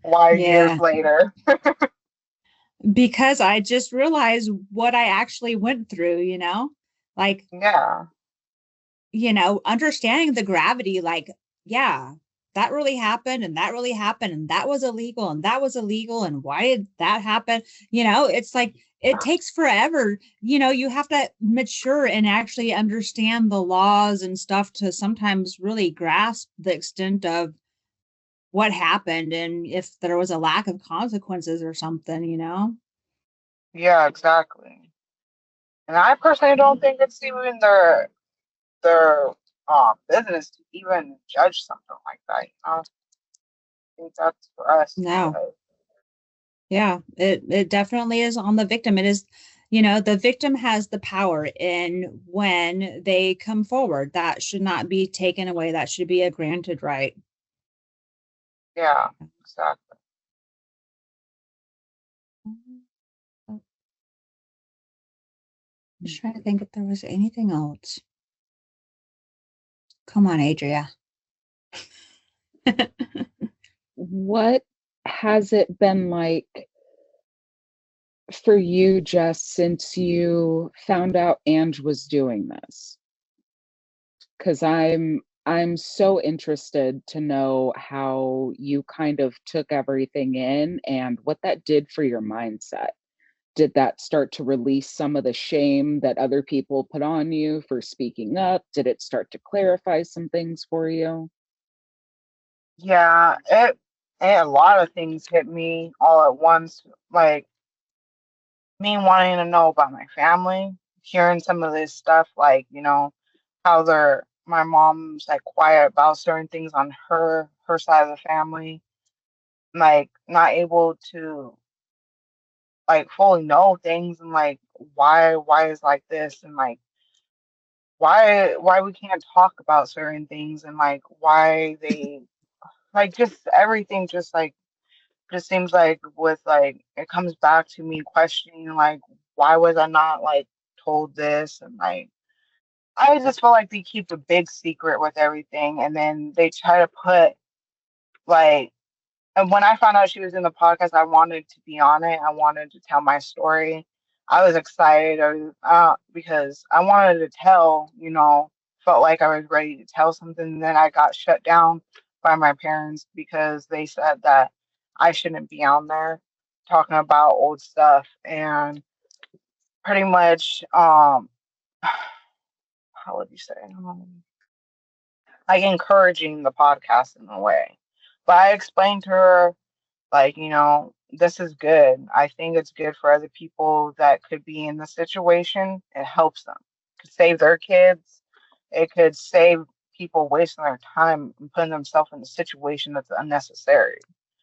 [SPEAKER 3] Why years
[SPEAKER 2] Yeah,
[SPEAKER 3] later?
[SPEAKER 2] because I just realized what I actually went through, like,
[SPEAKER 3] Yeah,
[SPEAKER 2] understanding the gravity, like, yeah, that really happened, and that really happened, and that was illegal, and that was illegal, and why did that happen? It's like it takes forever. You have to mature and actually understand the laws and stuff to sometimes really grasp the extent of what happened and if there was a lack of consequences or something.
[SPEAKER 3] Yeah, exactly. And I personally don't think it's even their business to even judge something like that. I think that's for us to
[SPEAKER 2] No.
[SPEAKER 3] judge.
[SPEAKER 2] Yeah, it definitely is on the victim. It is, the victim has the power in when they come forward. That should not be taken away. That should be a granted right.
[SPEAKER 3] Yeah, exactly.
[SPEAKER 2] I'm just trying to think if there was anything else. Come on, Adria.
[SPEAKER 4] What has it been like for you, Jess, since you found out Ange was doing this? Because I'm so interested to know how you kind of took everything in and what that did for your mindset. Did that start to release some of the shame that other people put on you for speaking up? Did it start to clarify some things for you?
[SPEAKER 3] Yeah, a lot of things hit me all at once. Like me wanting to know about my family, hearing some of this stuff, like, how my mom's like quiet about certain things on her side of the family, like not able to like fully know things and like why is like this and like why we can't talk about certain things and like why they like just everything just seems like with like it comes back to me questioning like why was I not like told this and like I just feel like they keep a big secret with everything and then they try to put like and when I found out she was in the podcast, I wanted to be on it. I wanted to tell my story. I was excited because I wanted to tell, felt like I was ready to tell something. And then I got shut down by my parents because they said that I shouldn't be on there talking about old stuff and pretty much, how would you say, like encouraging the podcast in a way. But I explained to her like, this is good. I think it's good for other people that could be in the situation. It helps them. It could save their kids. It could save people wasting their time and putting themselves in a situation that's unnecessary.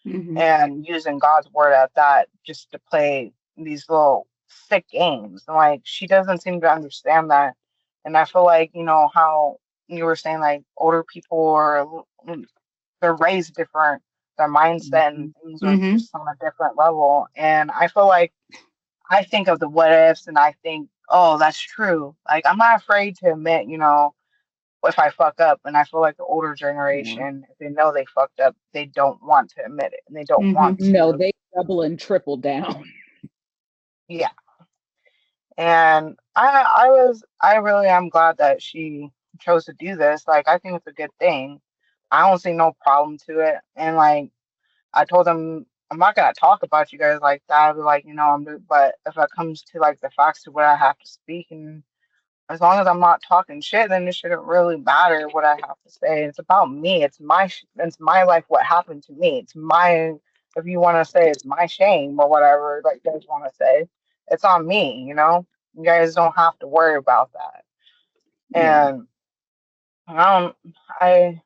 [SPEAKER 2] Mm-hmm.
[SPEAKER 3] And using God's word at that just to play these little sick games. And like she doesn't seem to understand that. And I feel like, how you were saying like older people are they're raised different, their mindset and things are
[SPEAKER 2] Mm-hmm.
[SPEAKER 3] just on a different level. And I feel like I think of the what ifs and I think, oh, that's true. Like I'm not afraid to admit, if I fuck up. And I feel like the older
[SPEAKER 4] Yeah.
[SPEAKER 3] generation, if they know they fucked up, they don't want to admit it and they don't
[SPEAKER 2] Mm-hmm.
[SPEAKER 3] want
[SPEAKER 4] No,
[SPEAKER 3] to.
[SPEAKER 4] they double and triple down.
[SPEAKER 3] Yeah. And I really am glad that she chose to do this. Like I think it's a good thing. I don't see no problem to it. And like I told them I'm not gonna talk about you guys like that. I'll be like, but if it comes to like the facts of what I have to speak, and as long as I'm not talking shit, then it shouldn't really matter what I have to say. It's about me. It's my life. What happened to me? It's my. If you want to say it's my shame or whatever, like you guys want to say, it's on me. You guys don't have to worry about that.
[SPEAKER 4] Yeah.
[SPEAKER 3] And I don't. I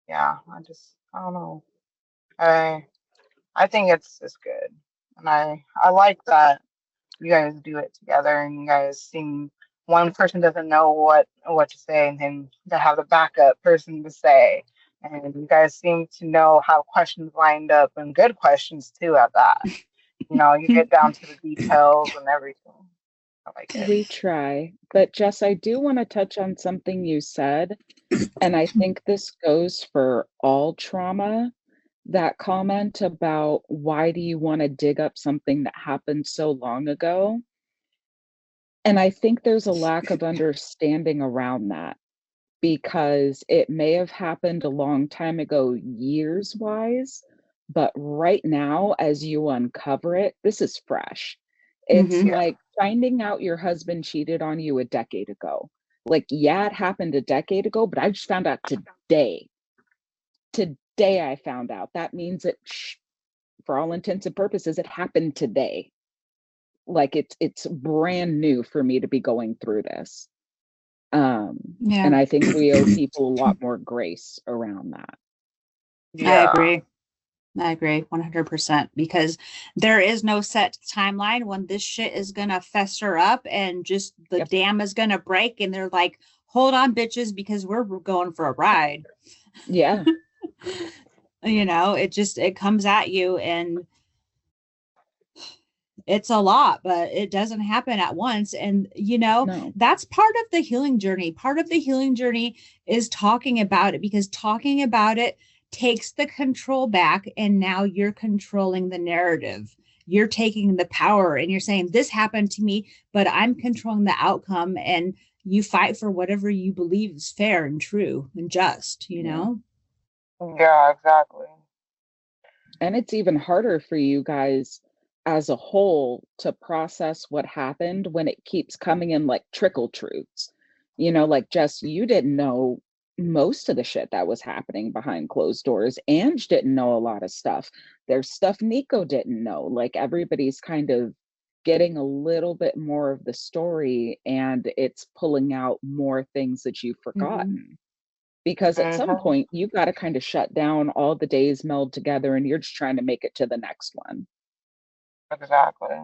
[SPEAKER 3] yeah. I don't know. I I think it's good, and I like that you guys do it together, and you guys seem one person doesn't know what to say, and then to have the backup person to say, and you guys seem to know how questions lined up and good questions too at that. You get down to the details and everything. I like it.
[SPEAKER 4] We try. But Jess, I do want to touch on something you said, and I think this goes for all trauma. That comment about why do you want to dig up something that happened so long ago? And I think there's a lack of understanding around that because it may have happened a long time ago, years wise, but right now, as you uncover it, this is fresh. It's
[SPEAKER 2] Mhm.
[SPEAKER 4] like finding out your husband cheated on you a decade ago. Like, yeah, it happened a decade ago, but I just found out today. Today, I found out. That means it, for all intents and purposes, it happened today. Like it's brand new for me to be going through this.
[SPEAKER 2] Yeah.
[SPEAKER 4] And I think we owe people a lot more grace around that.
[SPEAKER 2] I agree. I agree 100% because there is no set timeline when this shit is going to fester up and just the
[SPEAKER 4] Yep.
[SPEAKER 2] dam is going to break. And they're like, hold on, bitches, because we're going for a ride.
[SPEAKER 4] Yeah.
[SPEAKER 2] You know, it comes at you and it's a lot, but it doesn't happen at once. And, you know,
[SPEAKER 4] No.
[SPEAKER 2] that's part of the healing journey. Part of the healing journey is talking about it because talking about it takes the control back. And now you're controlling the narrative. You're taking the power and you're saying, this happened to me, but I'm controlling the outcome. And you fight for whatever you believe is fair and true and just, you know?
[SPEAKER 3] Yeah, exactly.
[SPEAKER 4] And it's even harder for you guys as a whole to process what happened when it keeps coming in like trickle truths. You know, like Jess, you didn't know most of the shit that was happening behind closed doors. Ange didn't know a lot of stuff. There's stuff Nico didn't know. Like everybody's kind of getting a little bit more of the story and it's pulling out more things that you've forgotten. Because at some point you've got to kind of shut down, all the days meld together and you're just trying to make it to the next one.
[SPEAKER 3] Exactly.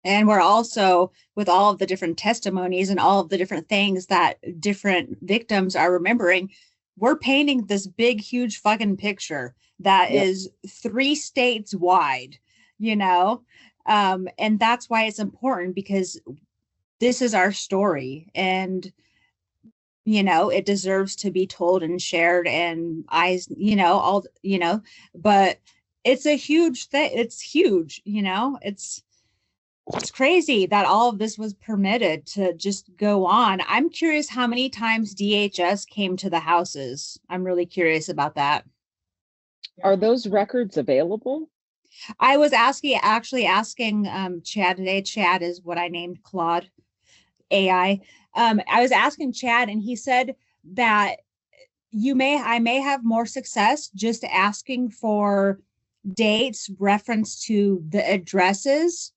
[SPEAKER 2] And we're also, with all of the different testimonies and all of the different things that different victims are remembering, we're painting this big, huge fucking picture that
[SPEAKER 4] Yep.
[SPEAKER 2] is 3 states wide, you know? And that's why it's important because this is our story and, you know, it deserves to be told and shared and eyes, you know, all, you know, but it's a huge thing. It's huge, you know, it's crazy that all of this was permitted to just go on. I'm curious how many times DHS came to the houses. I'm really curious about that.
[SPEAKER 4] Are those records available?
[SPEAKER 2] I was actually asking Chad today. Chad is what I named Claude AI. I was asking Chad and he said that I may have more success just asking for dates reference to the addresses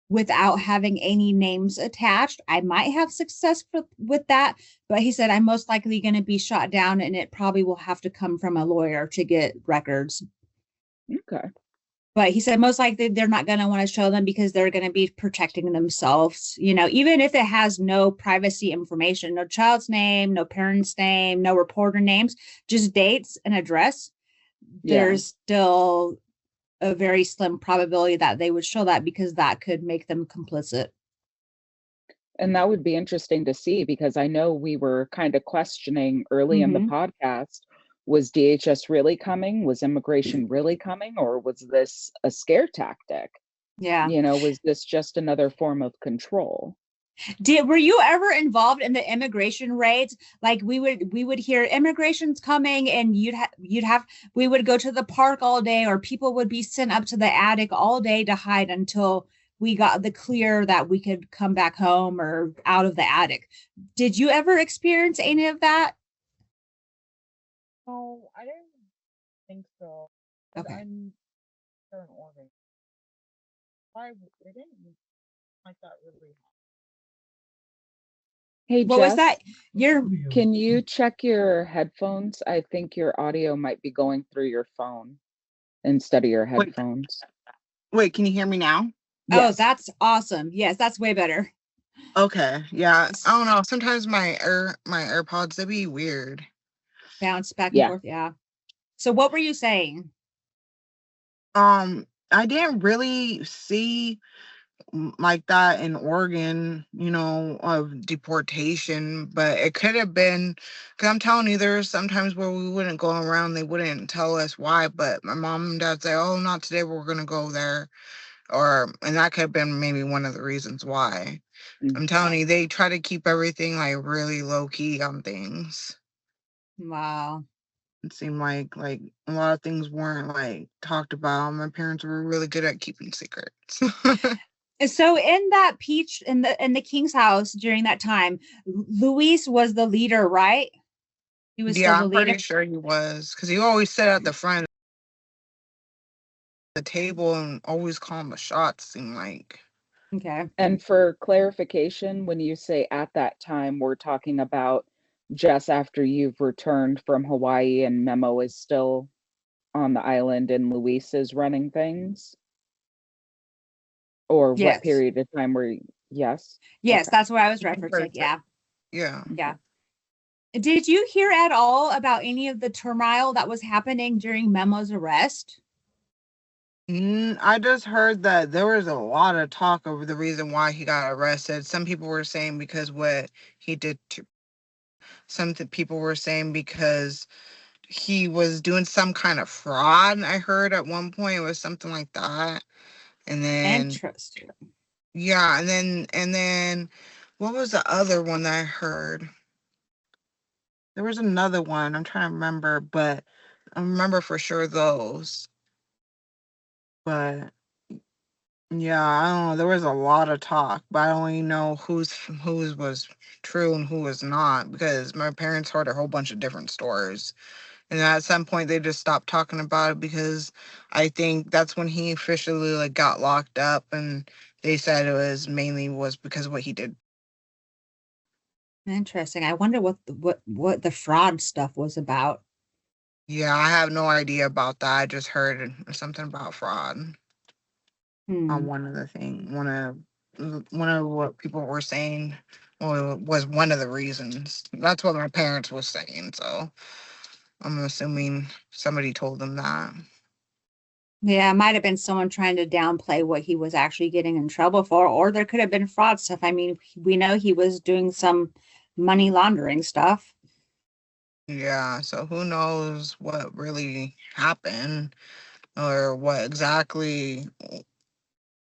[SPEAKER 2] without having any names attached. I might have success with that, but he said I'm most likely going to be shot down and it probably will have to come from a lawyer to get records.
[SPEAKER 4] Okay.
[SPEAKER 2] But he said most likely they're not going to want to show them because they're going to be protecting themselves. You know, even if it has no privacy information, no child's name, no parent's name, no reporter names, just dates and address, there's still a very slim probability that they would show that because that could make them complicit.
[SPEAKER 4] And that would be interesting to see because I know we were kind of questioning early in the podcast, was DHS really coming? Was immigration really coming? Or was this a scare tactic?
[SPEAKER 2] Yeah.
[SPEAKER 4] You know, was this just another form of control?
[SPEAKER 2] Were you ever involved in the immigration raids? Like we would hear immigration's coming and we would go to the park all day or people would be sent up to the attic all day to hide until we got the clear that we could come back home or out of the attic. Did you ever experience any of that?
[SPEAKER 3] No, I didn't think so.
[SPEAKER 2] Okay.
[SPEAKER 3] I'm in Oregon. I didn't like that really.
[SPEAKER 4] Hey,
[SPEAKER 2] What
[SPEAKER 4] Jess,
[SPEAKER 2] was that?
[SPEAKER 4] can you check your headphones? I think your audio might be going through your phone instead of your headphones.
[SPEAKER 5] Wait, can you hear me now?
[SPEAKER 2] Oh,
[SPEAKER 4] Yes.
[SPEAKER 2] that's awesome. Yes, that's way better.
[SPEAKER 5] Okay. Yeah. I don't know. Sometimes my AirPods, they be weird.
[SPEAKER 2] Bounce back and forth. Yeah. So what were you saying?
[SPEAKER 5] I didn't really see like that in Oregon, you know, of deportation, but it could have been, because I'm telling you, there's sometimes where we wouldn't go around, they wouldn't tell us why, but my mom and dad say, oh, not today, we're going to go there. And that could have been maybe one of the reasons why. I'm telling you, they try to keep everything like really low key on things.
[SPEAKER 2] Wow.
[SPEAKER 5] It seemed like a lot of things weren't like talked about. My parents were really good at keeping secrets.
[SPEAKER 2] So in that peach in the king's house during that time, Luis was the leader, right? He was still
[SPEAKER 5] Yeah,
[SPEAKER 2] the
[SPEAKER 5] I'm
[SPEAKER 2] leader.
[SPEAKER 5] pretty sure he was, because he always sat at the front of the table and always calling the shots, seemed like.
[SPEAKER 2] Okay.
[SPEAKER 4] And for clarification, when you say at that time, we're talking about just after you've returned from Hawaii and Memo is still on the island and Luis is running things? Or what
[SPEAKER 2] Yes.
[SPEAKER 4] period of time were you? Yes?
[SPEAKER 2] Yes,
[SPEAKER 4] Okay.
[SPEAKER 2] that's what I was
[SPEAKER 5] I'm
[SPEAKER 2] referencing.
[SPEAKER 5] pretty sure.
[SPEAKER 2] Yeah.
[SPEAKER 5] Yeah.
[SPEAKER 2] Yeah. Did you hear at all about any of the turmoil that was happening during Memo's arrest?
[SPEAKER 5] I just heard that there was a lot of talk over the reason why he got arrested. Some people were saying because what he did to people were saying because he was doing some kind of fraud. I heard at one point it was something like that. And then
[SPEAKER 2] Interesting.
[SPEAKER 5] yeah, and then what was the other one that I heard? There was another one. I'm trying to remember, but I remember for sure those. But yeah, I don't know. There was a lot of talk, but I don't even know whose was true and who was not, because my parents heard a whole bunch of different stories. And at some point they just stopped talking about it, because I think that's when he officially like got locked up, and they said it was mainly was because of what he did.
[SPEAKER 2] Interesting. I wonder what the fraud stuff was about.
[SPEAKER 5] Yeah, I have no idea about that. I just heard something about fraud on
[SPEAKER 2] Hmm.
[SPEAKER 5] one of the one of what people were saying, was one of the reasons. That's what my parents was saying, so I'm assuming somebody told them that.
[SPEAKER 2] Yeah, it might have been someone trying to downplay what he was actually getting in trouble for, or there could have been fraud stuff. I mean, we know he was doing some money laundering stuff.
[SPEAKER 5] Yeah, so who knows what really happened or what exactly.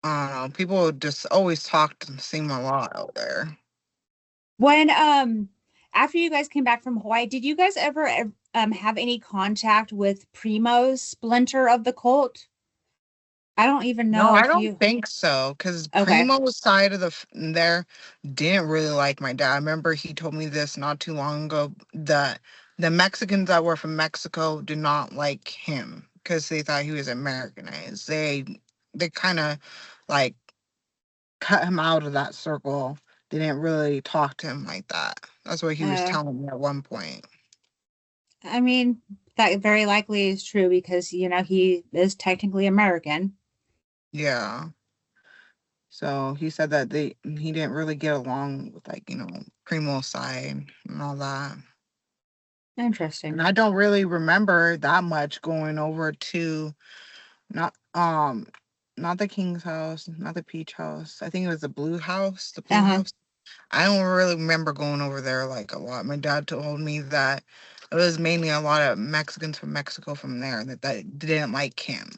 [SPEAKER 5] I don't know. People just always talked and seem a lot out there.
[SPEAKER 2] When after you guys came back from Hawaii, did you guys ever have any contact with Primo's splinter of the cult? I don't even
[SPEAKER 5] No,
[SPEAKER 2] know
[SPEAKER 5] I
[SPEAKER 2] if
[SPEAKER 5] don't
[SPEAKER 2] you.
[SPEAKER 5] think so. Because
[SPEAKER 2] Okay.
[SPEAKER 5] Primo's side of there didn't really like my dad. I remember he told me this not too long ago, that the Mexicans that were from Mexico did not like him because they thought he was Americanized. They kind of like cut him out of that circle. They didn't really talk to him like that. That's what he was
[SPEAKER 2] Uh,
[SPEAKER 5] telling me at one point.
[SPEAKER 2] I mean, that very likely is true because, he is technically American.
[SPEAKER 5] Yeah. So he said that he didn't really get along with like, Primo's side and all that. And
[SPEAKER 2] Interesting.
[SPEAKER 5] I don't really remember that much going over to not not the King's house, not the Peach house. I think it was the Blue house, the Blue
[SPEAKER 2] Uh-huh.
[SPEAKER 5] house. I don't really remember going over there like a lot. My dad told me that it was mainly a lot of Mexicans from Mexico from there that didn't like him.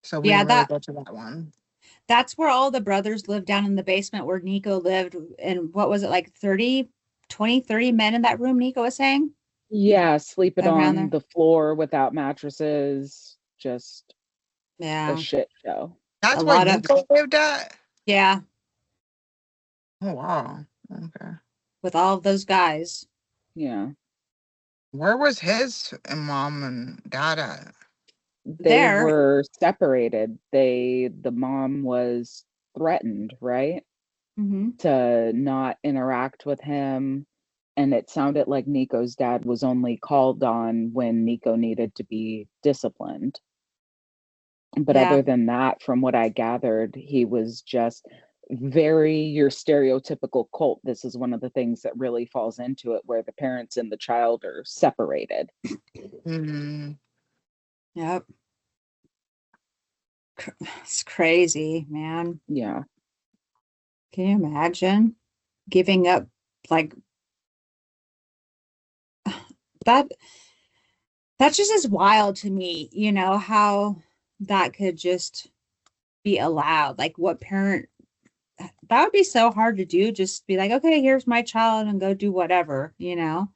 [SPEAKER 5] So we
[SPEAKER 2] Yeah,
[SPEAKER 5] didn't really go to that one.
[SPEAKER 2] that's where all the brothers lived down in the basement where Nico lived. And what was it, like 30 men in that room, Nico was saying?
[SPEAKER 4] Yeah, sleeping
[SPEAKER 2] Around
[SPEAKER 4] on
[SPEAKER 2] there.
[SPEAKER 4] the floor without mattresses, just a
[SPEAKER 2] Yeah.
[SPEAKER 4] shit show.
[SPEAKER 2] A
[SPEAKER 5] That's where
[SPEAKER 2] lot of,
[SPEAKER 5] Nico lived at?
[SPEAKER 2] yeah,
[SPEAKER 5] Oh wow. Okay.
[SPEAKER 2] with all of those guys.
[SPEAKER 4] Yeah.
[SPEAKER 5] Where was his mom and dad at?
[SPEAKER 4] They
[SPEAKER 2] There.
[SPEAKER 4] were separated. The mom was threatened, right?
[SPEAKER 2] Hmm.
[SPEAKER 4] To not interact with him. And it sounded like Nico's dad was only called on when Nico needed to be disciplined. But
[SPEAKER 2] Yeah.
[SPEAKER 4] other than that, from what I gathered, he was just very your stereotypical cult. This is one of the things that really falls into it, where the parents and the child are separated.
[SPEAKER 5] Hmm.
[SPEAKER 2] Yep. It's crazy, man.
[SPEAKER 4] Yeah.
[SPEAKER 2] Can you imagine giving up like that? That's just as wild to me, how that could just be allowed. Like what parent That would be so hard to do. Just be like, okay, here's my child and go do whatever, you know?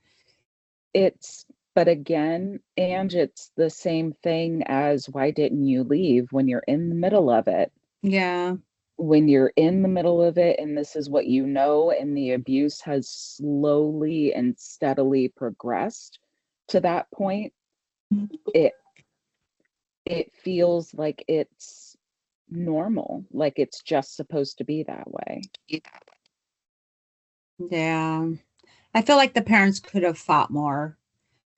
[SPEAKER 4] But again, and it's the same thing as why didn't you leave when you're in the middle of it?
[SPEAKER 2] Yeah.
[SPEAKER 4] When you're in the middle of it and this is what you know, and the abuse has slowly and steadily progressed to that point, it feels like it's normal, like it's just supposed to be that way.
[SPEAKER 2] Yeah. I feel like the parents could have fought more,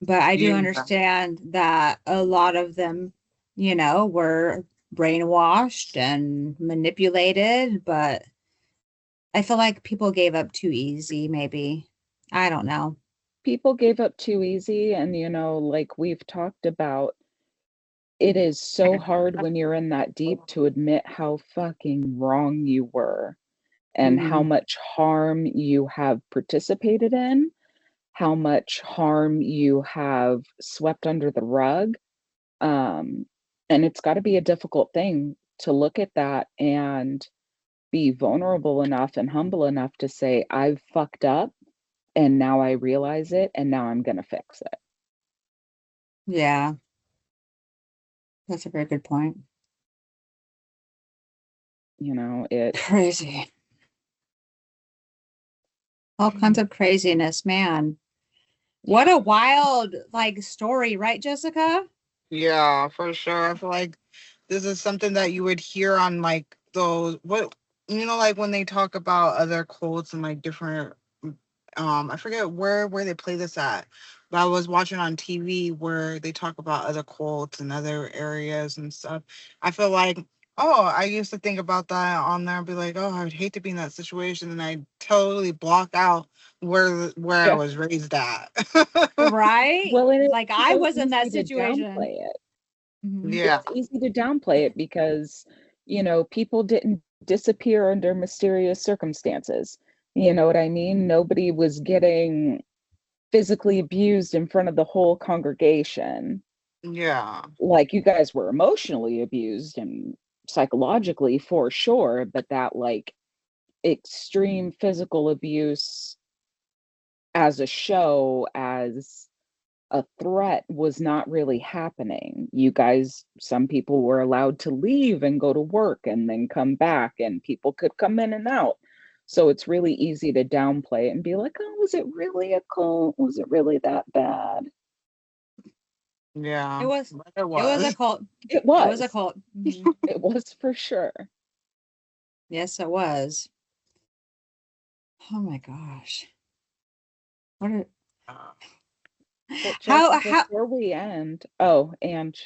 [SPEAKER 2] but I do
[SPEAKER 3] Yeah.
[SPEAKER 2] understand that a lot of them, you know, were brainwashed and manipulated, but I feel like people gave up too easy, maybe. I don't know.
[SPEAKER 4] People gave up too easy, and like we've talked about, it is so hard when you're in that deep to admit how fucking wrong you were and how
[SPEAKER 2] Mhm.
[SPEAKER 4] much harm you have participated in, how much harm you have swept under the rug. And it's got to be a difficult thing to look at that and be vulnerable enough and humble enough to say, I've fucked up and now I realize it and now I'm going to fix it.
[SPEAKER 2] Yeah, that's a very good point.
[SPEAKER 4] It's
[SPEAKER 2] Crazy. All kinds of craziness, man. What a wild like story, right, Jessica?
[SPEAKER 5] Yeah, for sure. I feel like this is something that you would hear on like those what like when they talk about other cults and like different I forget where they play this at, but I was watching on TV where they talk about other cults and other areas and stuff. I feel like, oh, I used to think about that on there and be like, oh, I would hate to be in that situation, and I totally block out where I
[SPEAKER 4] yeah.
[SPEAKER 5] was raised at.
[SPEAKER 2] Right?
[SPEAKER 4] Well, and it's
[SPEAKER 2] Like I
[SPEAKER 4] so
[SPEAKER 2] was in that
[SPEAKER 4] easy to
[SPEAKER 2] situation.
[SPEAKER 4] downplay it.
[SPEAKER 2] Mhm.
[SPEAKER 5] Yeah.
[SPEAKER 4] It's easy to downplay it because, people didn't disappear under mysterious circumstances. You know what I mean? Nobody was getting physically abused in front of the whole congregation.
[SPEAKER 5] Yeah.
[SPEAKER 4] Like you guys were emotionally abused and psychologically for sure, but that like extreme physical abuse as a show, as a threat was not really happening. You guys, some people were allowed to leave and go to work and then come back, and people could come in and out. So it's really easy to downplay it and be like, oh, was it really a cult? Was it really that bad?
[SPEAKER 5] Yeah.
[SPEAKER 2] It was
[SPEAKER 5] But it
[SPEAKER 2] it was a
[SPEAKER 5] was.
[SPEAKER 2] cult.
[SPEAKER 4] It
[SPEAKER 2] It was a
[SPEAKER 4] was.
[SPEAKER 2] cult. Mhm.
[SPEAKER 4] It was for sure.
[SPEAKER 2] Yes, it was. Oh my gosh. What a,
[SPEAKER 5] Uh,
[SPEAKER 4] But Jesse,
[SPEAKER 2] how
[SPEAKER 4] before we end, oh, and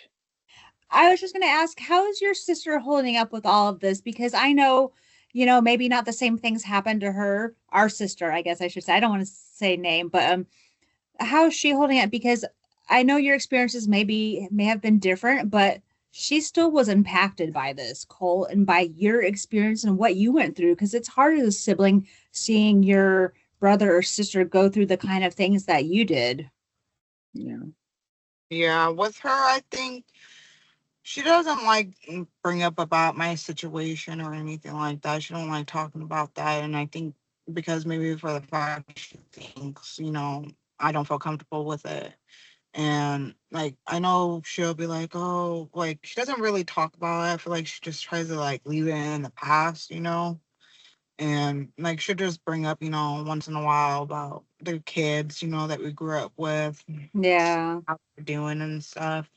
[SPEAKER 2] I was just going to ask, how is your sister holding up with all of this? Because I know, you know, maybe not the same things happened to her, our sister, I guess I should say. I don't want to say name, but how is she holding up? Because I know your experiences may have been different, but she still was impacted by this, Cole, and by your experience and what you went through. Because it's hard as a sibling seeing your brother or sister go through the kind of things that you did.
[SPEAKER 4] yeah,
[SPEAKER 5] yeah, with her, I think she doesn't like bring up about my situation or anything like that. She don't like talking about that, and I think because maybe for the fact she thinks, I don't feel comfortable with it. And like I know she'll be like, oh, like she doesn't really talk about it. I feel like she just tries to like leave it in the past. And like she'll just bring up, once in a while about the kids, that we grew up with,
[SPEAKER 2] Yeah.
[SPEAKER 5] how they're doing and stuff.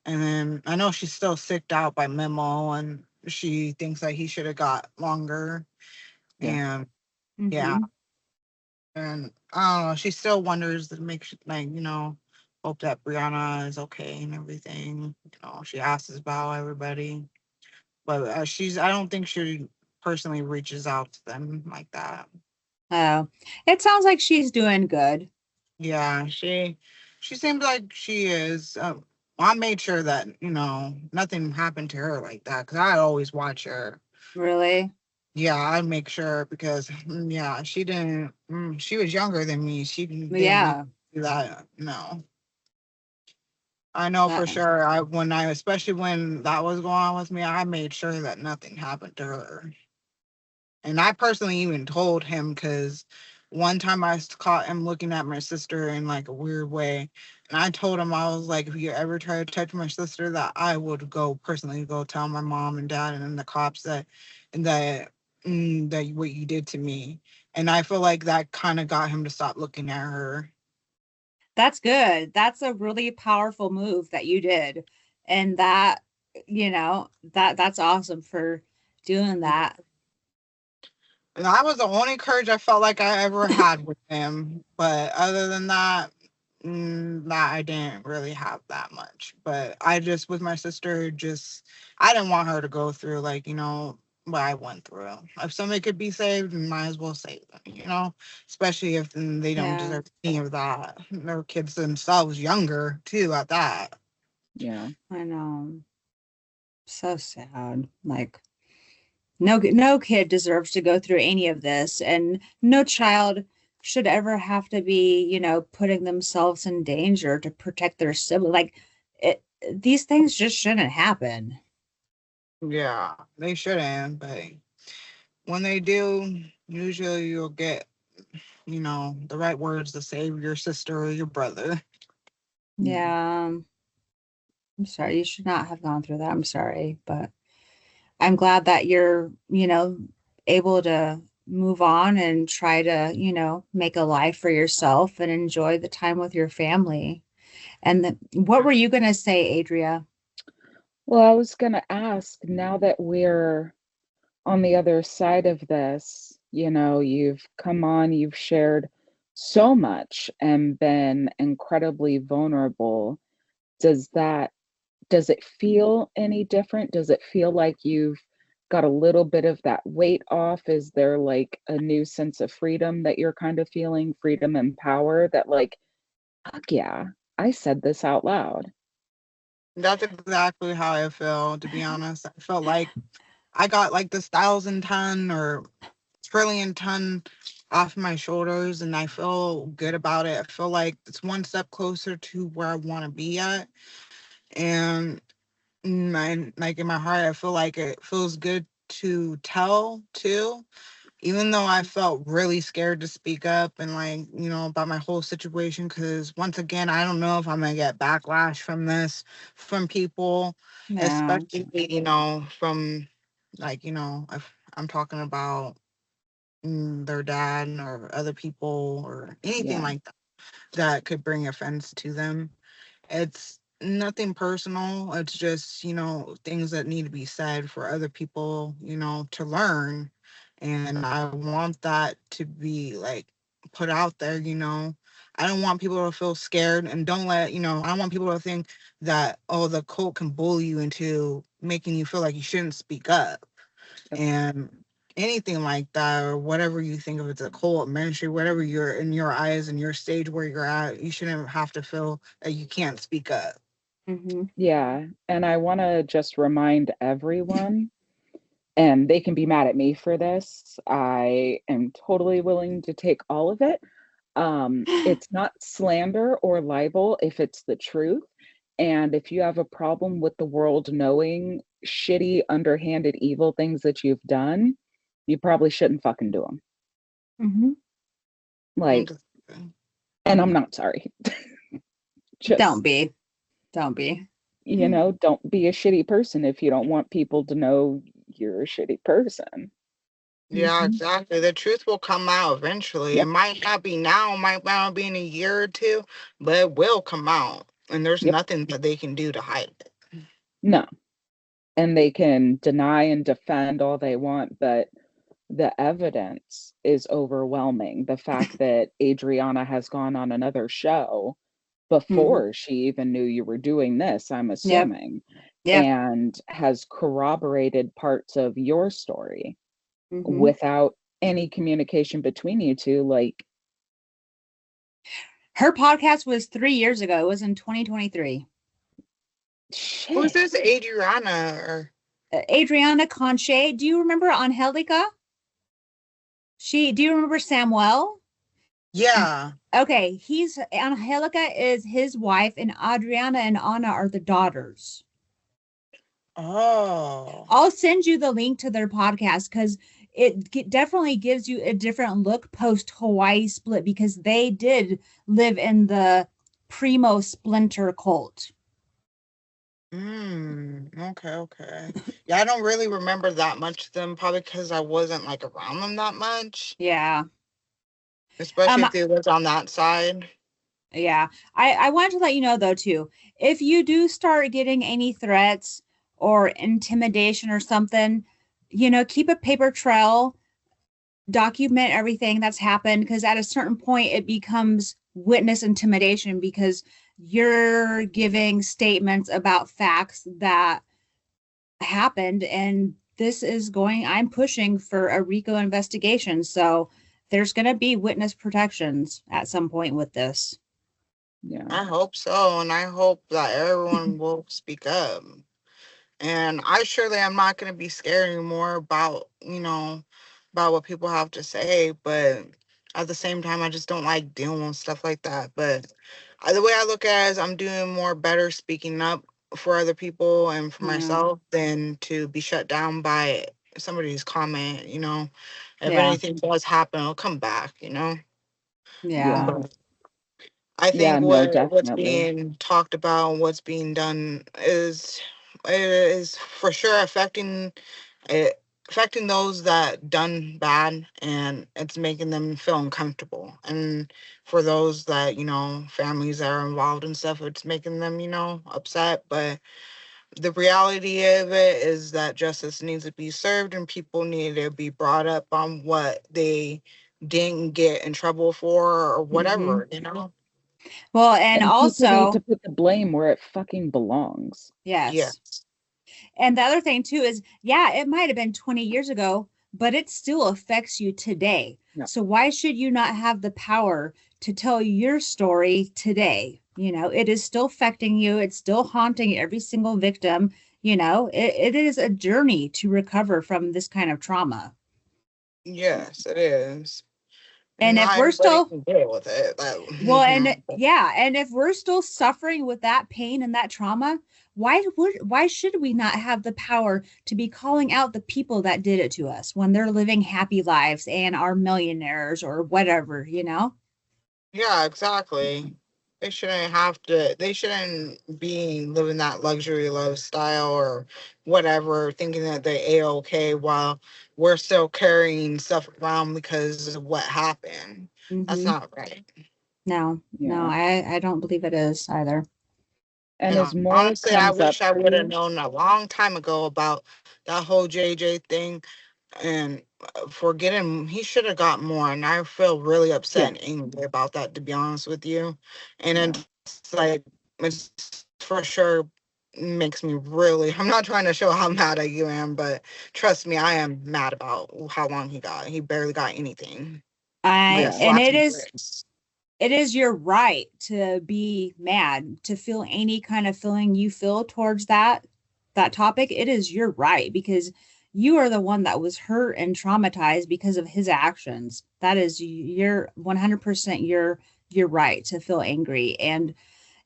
[SPEAKER 5] And then I know she's still sicked out by Memo, and she thinks that he should have got longer.
[SPEAKER 4] yeah.
[SPEAKER 5] And yeah,
[SPEAKER 2] Mm-hmm.
[SPEAKER 5] and I don't know. She still wonders to make like hope that Brianna is okay and everything. She asks about everybody, but I don't think she personally reaches out to them like that.
[SPEAKER 2] Oh, it sounds like she's doing good.
[SPEAKER 5] Yeah, she seems like she is. I made sure that nothing happened to her like that because I always watch her.
[SPEAKER 2] Really?
[SPEAKER 5] Yeah, I make sure because yeah, she didn't. She was younger than me. She didn't need
[SPEAKER 2] Yeah.
[SPEAKER 5] to do that. No, I know for
[SPEAKER 2] Uh,
[SPEAKER 5] sure. Especially when that was going on with me, I made sure that nothing happened to her. And I personally even told him, because one time I caught him looking at my sister in like a weird way. And I told him, I was like, if you ever try to touch my sister, that I would go personally go tell my mom and dad and then the cops that that what you did to me. And I feel like that kind of got him to stop looking at her.
[SPEAKER 2] That's good. That's a really powerful move that you did. And that, that's awesome for doing that.
[SPEAKER 5] And that was the only courage I felt like I ever had with him. But other than that, that I didn't really have that much. But I just, with my sister, I didn't want her to go through, like, what I went through. If somebody could be saved, might as well save them, especially if they don't
[SPEAKER 2] Yeah,
[SPEAKER 5] deserve any of that. Their kids themselves younger, too, at that.
[SPEAKER 4] Yeah.
[SPEAKER 2] I know. So sad. Like, no kid deserves to go through any of this, and no child should ever have to be, putting themselves in danger to protect their sibling. Like, these things just shouldn't happen.
[SPEAKER 5] Yeah, they shouldn't, but when they do, usually you'll get, the right words to save your sister or your brother.
[SPEAKER 2] Yeah. I'm sorry. You should not have gone through that. I'm sorry, but I'm glad that you're, able to move on and try to, make a life for yourself and enjoy the time with your family. And what were you going to say, Adria?
[SPEAKER 4] Well, I was going to ask, now that we're on the other side of this, you've come on, you've shared so much and been incredibly vulnerable. Does it feel any different? Does it feel like you've got a little bit of that weight off? Is there like a new sense of freedom that you're kind of feeling, freedom and power, that like, fuck yeah, I said this out loud?
[SPEAKER 5] That's exactly how I feel, to be honest. I felt like I got like this 1,000-ton or trillion-ton off my shoulders, and I feel good about it. I feel like it's one step closer to where I want to be at. And like in my heart, I feel like it feels good to tell too, even though I felt really scared to speak up and like, about my whole situation. Because once again, I don't know if I'm going to get backlash from this, from people,
[SPEAKER 2] Yeah,
[SPEAKER 5] especially, from like, if I'm talking about their dad or other people or anything
[SPEAKER 4] Yeah.
[SPEAKER 5] like that that could bring offense to them. It's nothing personal. It's just, things that need to be said for other people, to learn. And I want that to be like put out there. I don't want people to feel scared, and I don't want people to think that, oh, the cult can bully you into making you feel like you shouldn't speak up.
[SPEAKER 4] Yep.
[SPEAKER 5] And anything like that, or whatever you think of, it's a cult ministry, whatever you're in your eyes and your stage where you're at, you shouldn't have to feel that you can't speak up.
[SPEAKER 2] mm-hmm.
[SPEAKER 4] Yeah. And I want to just remind everyone, and they can be mad at me for this. I am totally willing to take all of it. It's not slander or libel if it's the truth. And if you have a problem with the world knowing shitty, underhanded, evil things that you've done, you probably shouldn't fucking do them.
[SPEAKER 2] Mm-hmm.
[SPEAKER 4] Like, and I'm not sorry. Just,
[SPEAKER 2] Don't be.
[SPEAKER 4] don't be a shitty person if you don't want people to know you're a shitty person.
[SPEAKER 5] Yeah,
[SPEAKER 2] Mm-hmm.
[SPEAKER 5] exactly. The truth will come out eventually. It
[SPEAKER 4] Yep.
[SPEAKER 5] might not be now, might not be in a year or two, but it will come out. And there's
[SPEAKER 4] Yep.
[SPEAKER 5] nothing that they can do to hide it.
[SPEAKER 4] No. And they can deny and defend all they want, but the evidence is overwhelming. The fact that Adriana has gone on another show
[SPEAKER 2] Mm-hmm.
[SPEAKER 4] before she even knew you were doing this, I'm
[SPEAKER 2] Yep.
[SPEAKER 4] assuming,
[SPEAKER 2] Yep.
[SPEAKER 4] and has corroborated parts of your story
[SPEAKER 2] Mm-hmm.
[SPEAKER 4] without any communication between you two. Like,
[SPEAKER 2] Her podcast was 3 years ago. It was in 2023.
[SPEAKER 5] Who's
[SPEAKER 4] shit.
[SPEAKER 5] this Adriana?
[SPEAKER 2] Adriana Conche. Do you remember Angelica? Do you remember Samuel?
[SPEAKER 5] Yeah.
[SPEAKER 2] Okay, Angelica is his wife, and Adriana and Anna are the daughters.
[SPEAKER 5] Oh.
[SPEAKER 2] I'll send you the link to their podcast because definitely gives you a different look post Hawaii split, because they did live in the primo splinter cult.
[SPEAKER 5] Okay. Yeah, I don't really remember that much of them, probably because I wasn't like around them that much,
[SPEAKER 2] Yeah.
[SPEAKER 5] especially
[SPEAKER 2] Um,
[SPEAKER 5] if they lived on that side.
[SPEAKER 2] yeah. I wanted to let you know though too, if you do start getting any threats or intimidation or something, keep a paper trail, document everything that's happened, because at a certain point it becomes witness intimidation, because you're giving statements about facts that happened. And I'm pushing for a RICO investigation, so there's going to be witness protections at some point with this.
[SPEAKER 4] Yeah.
[SPEAKER 5] I hope so, and I hope that everyone will speak up. And I surely am not going to be scared anymore about, about what people have to say. But at the same time, I just don't like dealing with stuff like that. But the way I look at it is I'm doing more better speaking up for other people and for
[SPEAKER 2] Yeah.
[SPEAKER 5] myself than to be shut down by somebody's comment. If
[SPEAKER 2] Yeah.
[SPEAKER 5] anything does happen, it'll come back.
[SPEAKER 2] Yeah.
[SPEAKER 4] Yeah.
[SPEAKER 5] But I
[SPEAKER 4] Yeah,
[SPEAKER 5] think
[SPEAKER 4] no,
[SPEAKER 5] what's
[SPEAKER 4] definitely.
[SPEAKER 5] being talked about and what's being done is for sure affecting those that done bad, and it's making them feel uncomfortable. And for those that families that are involved and stuff, it's making them upset. But the reality of it is that justice needs to be served, and people need to be brought up on what they didn't get in trouble for or
[SPEAKER 2] Hmm.
[SPEAKER 5] whatever.
[SPEAKER 2] Well, and
[SPEAKER 4] And people need to
[SPEAKER 2] also,
[SPEAKER 4] put the blame where it fucking belongs.
[SPEAKER 5] Yeah.
[SPEAKER 2] yes. And the other thing too is, yeah, it might have been 20 years ago, but it still affects you today.
[SPEAKER 4] Yeah.
[SPEAKER 2] So why should you not have the power to tell your story today? It is still affecting you. It's still haunting every single victim. It is a journey to recover from this kind of trauma.
[SPEAKER 5] Yes, it is. And
[SPEAKER 2] And if
[SPEAKER 5] not
[SPEAKER 2] we're
[SPEAKER 5] everybody
[SPEAKER 2] still
[SPEAKER 5] can deal with it.
[SPEAKER 2] Well, and yeah, and if we're still suffering with that pain and that trauma, why should we not have the power to be calling out the people that did it to us when they're living happy lives and are millionaires or whatever?
[SPEAKER 5] Yeah, exactly. They shouldn't be living that luxury lifestyle or whatever, thinking that they're A-okay while we're still carrying stuff around because of what happened. That's
[SPEAKER 2] Hmm.
[SPEAKER 5] not right.
[SPEAKER 2] No, no,
[SPEAKER 4] Yeah.
[SPEAKER 2] I don't believe it is either.
[SPEAKER 4] And
[SPEAKER 5] Yeah.
[SPEAKER 4] as more
[SPEAKER 5] Honestly, I
[SPEAKER 4] comes up
[SPEAKER 5] wish I would have
[SPEAKER 4] too,
[SPEAKER 5] known a long time ago about that whole JJ thing. And for getting, he should have got more. And I feel really upset
[SPEAKER 4] yeah,
[SPEAKER 5] and angry about that, to be honest with you. And
[SPEAKER 4] yeah.
[SPEAKER 5] it's like, it's for sure makes me really, I'm not trying to show how mad I am, but trust me, I am mad about how long he got. He barely got anything. Like
[SPEAKER 4] Yeah.
[SPEAKER 2] And
[SPEAKER 5] slapped
[SPEAKER 2] it
[SPEAKER 5] and
[SPEAKER 2] is
[SPEAKER 5] grits.
[SPEAKER 2] it is your right to be mad, to feel any kind of feeling you feel towards that topic. It is your right, because you are the one that was hurt and traumatized because of his actions. That is your 100% your right to feel angry. And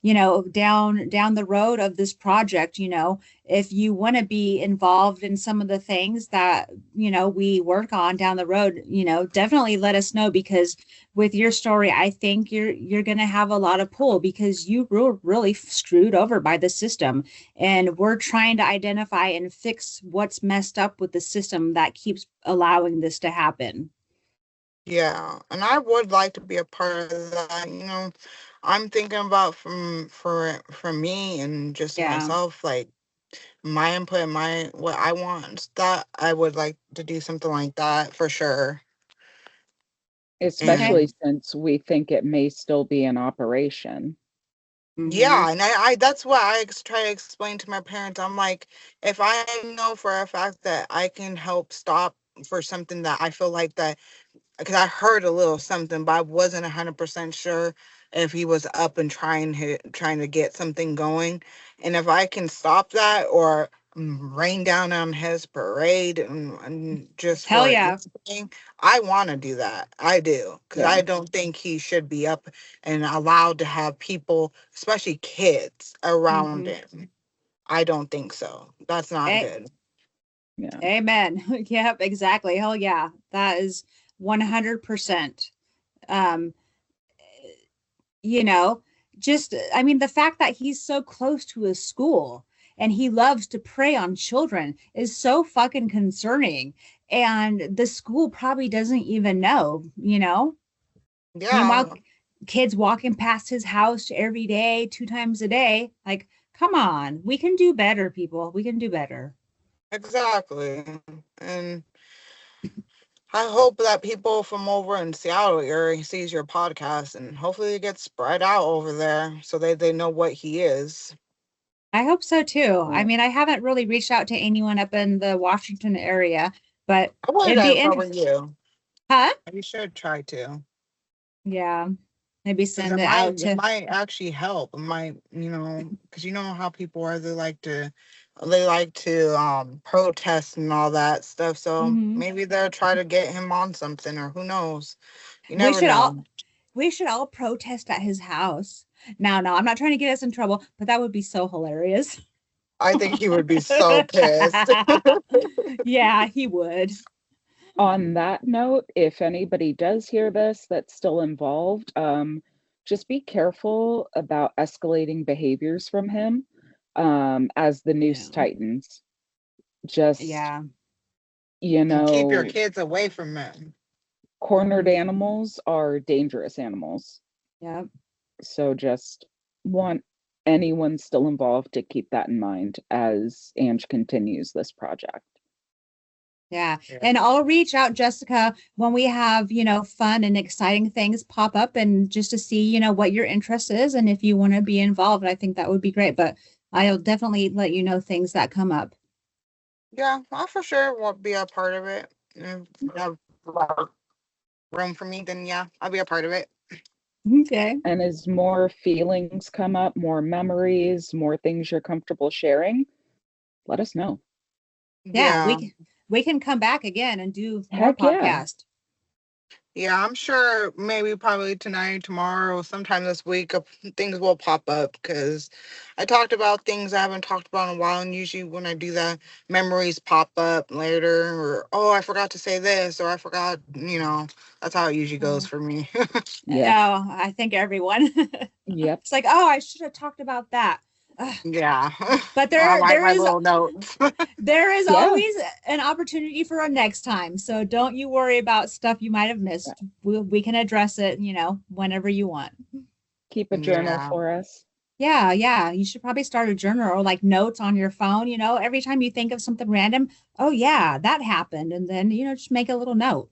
[SPEAKER 2] down the road of this project, if you want to be involved in some of the things that we work on down the road, definitely let us know, because with your story, I think you're going to have a lot of pull, because you were really screwed over by the system, and we're trying to identify and fix what's messed up with the system that keeps allowing this to happen.
[SPEAKER 5] Yeah, and I would like to be a part of that. I'm thinking about for me and just
[SPEAKER 2] Yeah.
[SPEAKER 5] myself, like my input, my what I want. That I would like to do something like that for sure.
[SPEAKER 2] Okay.
[SPEAKER 4] Especially
[SPEAKER 5] And
[SPEAKER 4] since we think it may still be in operation.
[SPEAKER 2] Mm-hmm.
[SPEAKER 5] yeah, and I that's what try to explain to my parents. I'm like, if I know for a fact that I can help stop for something that I feel like that, because I heard a little something, but I wasn't 100% sure if he was up and trying to get something going. And if I can stop that or rain down on his parade and just
[SPEAKER 2] Hell
[SPEAKER 5] for
[SPEAKER 2] yeah.
[SPEAKER 5] anything, I want to do that. I do, because
[SPEAKER 4] Yeah.
[SPEAKER 5] I don't think he should be up and allowed to have people, especially kids, around
[SPEAKER 2] Mm-hmm.
[SPEAKER 5] him. I don't think so. That's not good.
[SPEAKER 4] Yeah.
[SPEAKER 2] Amen. Yep, exactly. Hell yeah. That is 100%. Um, you know, just, I mean, the fact that he's so close to his school and he loves to prey on children is so fucking concerning. And the school probably doesn't even know, you know? Meanwhile,
[SPEAKER 5] Yeah,
[SPEAKER 2] kids walking past his house every day, 2 times a day. Like, come on, we can do better, people. We can do better.
[SPEAKER 5] exactly. And I hope that people from over in Seattle area sees your podcast and hopefully it gets spread out over there so they know what he is.
[SPEAKER 2] I hope so too. I
[SPEAKER 4] Yeah.
[SPEAKER 2] mean, I haven't really reached out to anyone up in the Washington area, but
[SPEAKER 5] I would
[SPEAKER 2] it'd be
[SPEAKER 5] if I were
[SPEAKER 2] in,
[SPEAKER 5] you.
[SPEAKER 2] huh?
[SPEAKER 5] You should try to.
[SPEAKER 2] Yeah, maybe
[SPEAKER 5] Because
[SPEAKER 2] send it out
[SPEAKER 5] it
[SPEAKER 2] to,
[SPEAKER 5] might actually help. It might, because you know how people are, they like to protest and all that stuff. So
[SPEAKER 2] Mhm.
[SPEAKER 5] maybe they'll try to get him on something, or who knows. You
[SPEAKER 2] We
[SPEAKER 5] never
[SPEAKER 2] should all
[SPEAKER 5] know.
[SPEAKER 2] we should all protest at his house. No, I'm not trying to get us in trouble, but that would be so hilarious.
[SPEAKER 5] I think he would be so pissed.
[SPEAKER 2] Yeah, he would.
[SPEAKER 4] On that note, if anybody does hear this that's still involved, just be careful about escalating behaviors from him as the
[SPEAKER 2] Yeah.
[SPEAKER 4] noose tightens. Just,
[SPEAKER 2] Yeah.
[SPEAKER 4] you
[SPEAKER 5] And keep your
[SPEAKER 4] know,
[SPEAKER 5] kids away from him.
[SPEAKER 4] cornered animals are dangerous animals.
[SPEAKER 2] Yep.
[SPEAKER 4] So just want anyone still involved to keep that in mind as Ange continues this project.
[SPEAKER 2] Yeah.
[SPEAKER 5] Yeah.
[SPEAKER 2] And I'll reach out, Jessica, when we have, fun and exciting things pop up and just to see, what your interest is and if you want to be involved. I think that would be great. But I'll definitely let you know things that come up.
[SPEAKER 5] Yeah, I for sure won't be a part of it. If you have a lot of room for me, then yeah, I'll be a part of it.
[SPEAKER 2] Okay.
[SPEAKER 4] And as more feelings come up, more memories, more things you're comfortable sharing, let us know.
[SPEAKER 2] Yeah,
[SPEAKER 5] Yeah.
[SPEAKER 2] we can come back again and do more
[SPEAKER 4] Heck yeah.
[SPEAKER 2] podcast.
[SPEAKER 5] Yeah, I'm sure maybe probably tonight, tomorrow, sometime this week, things will pop up because I talked about things I haven't talked about in a while. And usually when I do that, memories pop up later, or oh, I forgot to say this, or I forgot, that's how it usually goes for me.
[SPEAKER 4] Yeah.
[SPEAKER 2] Oh, I think everyone.
[SPEAKER 4] Yep.
[SPEAKER 2] It's like, oh, I should have talked about that. Ugh.
[SPEAKER 5] Yeah.
[SPEAKER 2] But
[SPEAKER 5] I
[SPEAKER 2] there
[SPEAKER 5] write
[SPEAKER 2] there
[SPEAKER 5] my
[SPEAKER 2] is
[SPEAKER 5] little notes.
[SPEAKER 2] there is
[SPEAKER 4] Yeah.
[SPEAKER 2] always an opportunity for a next time. So don't you worry about stuff you might have missed. We can address it, whenever you want.
[SPEAKER 4] Keep a journal
[SPEAKER 5] Yeah.
[SPEAKER 4] for us.
[SPEAKER 2] Yeah, yeah. You should probably start a journal or like notes on your phone, every time you think of something random. Oh yeah, that happened. And then, just make a little note.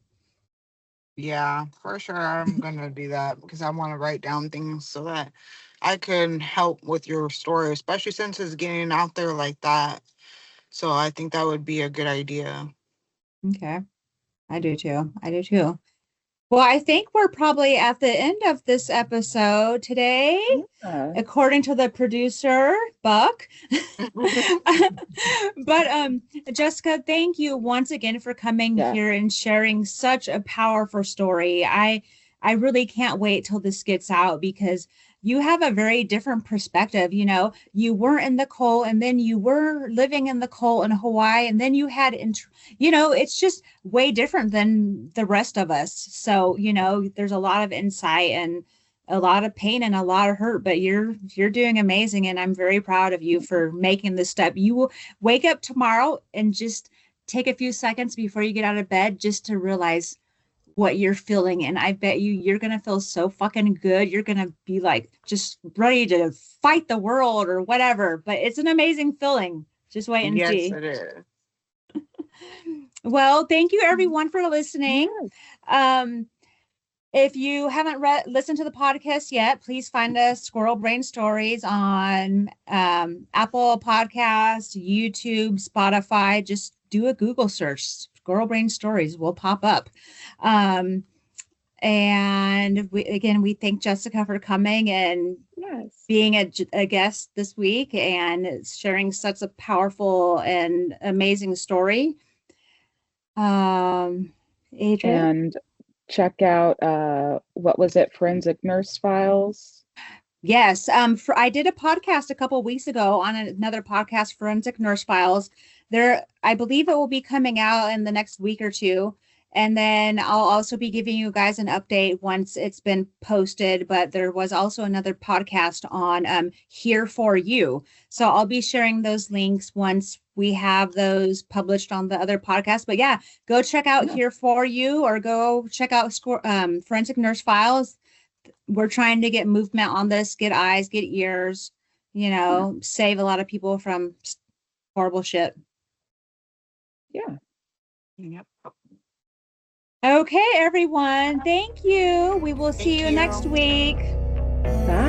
[SPEAKER 5] Yeah, for sure. I'm gonna do that because I want to write down things so that I can help with your story, especially since it's getting out there like that. So I think that would be a good idea.
[SPEAKER 2] Okay. I do too. I do too. Well, I think we're probably at the end of this episode today,
[SPEAKER 4] Yeah.
[SPEAKER 2] according to the producer, Buck. But Jessica, thank you once again for coming
[SPEAKER 4] Yeah.
[SPEAKER 2] here and sharing such a powerful story. I really can't wait till this gets out because you have a very different perspective. You weren't in the coal and then you were living in the coal in Hawaii and then you had it's just way different than the rest of us. So, there's a lot of insight and a lot of pain and a lot of hurt, but you're doing amazing and I'm very proud of you for making this step. You will wake up tomorrow and just take a few seconds before you get out of bed just to realize what you're feeling, and I bet you're going to feel so fucking good. You're going to be like just ready to fight the world or whatever, but it's an amazing feeling. Just wait and
[SPEAKER 5] Yes,
[SPEAKER 2] see.
[SPEAKER 5] it is.
[SPEAKER 2] Well, thank you everyone for listening.
[SPEAKER 4] Yes.
[SPEAKER 2] If you haven't listened to the podcast yet, please find us Squirrel Brain Stories on Apple Podcast, YouTube, Spotify. Just do a Google search. Squirrel Brain Stories will pop up. And we thank Jessica for coming and
[SPEAKER 4] Yes.
[SPEAKER 2] being a guest this week and sharing such a powerful and amazing story. Adrian?
[SPEAKER 4] And check out what was it, Forensic Nurse Files?
[SPEAKER 2] Yes. I did a podcast a couple of weeks ago on another podcast, Forensic Nurse Files. I believe it will be coming out in the next week or two. And then I'll also be giving you guys an update once it's been posted. But there was also another podcast on Here For You. So I'll be sharing those links once we have those published on the other podcast. But yeah, go check out Here For You, or go check out Forensic Nurse Files. We're trying to get movement on this, get eyes, get ears, save a lot of people from horrible shit.
[SPEAKER 4] Yeah.
[SPEAKER 5] Yep.
[SPEAKER 2] Okay, everyone. Thank you. We will see you
[SPEAKER 5] Thank you.
[SPEAKER 2] next week.
[SPEAKER 4] Bye.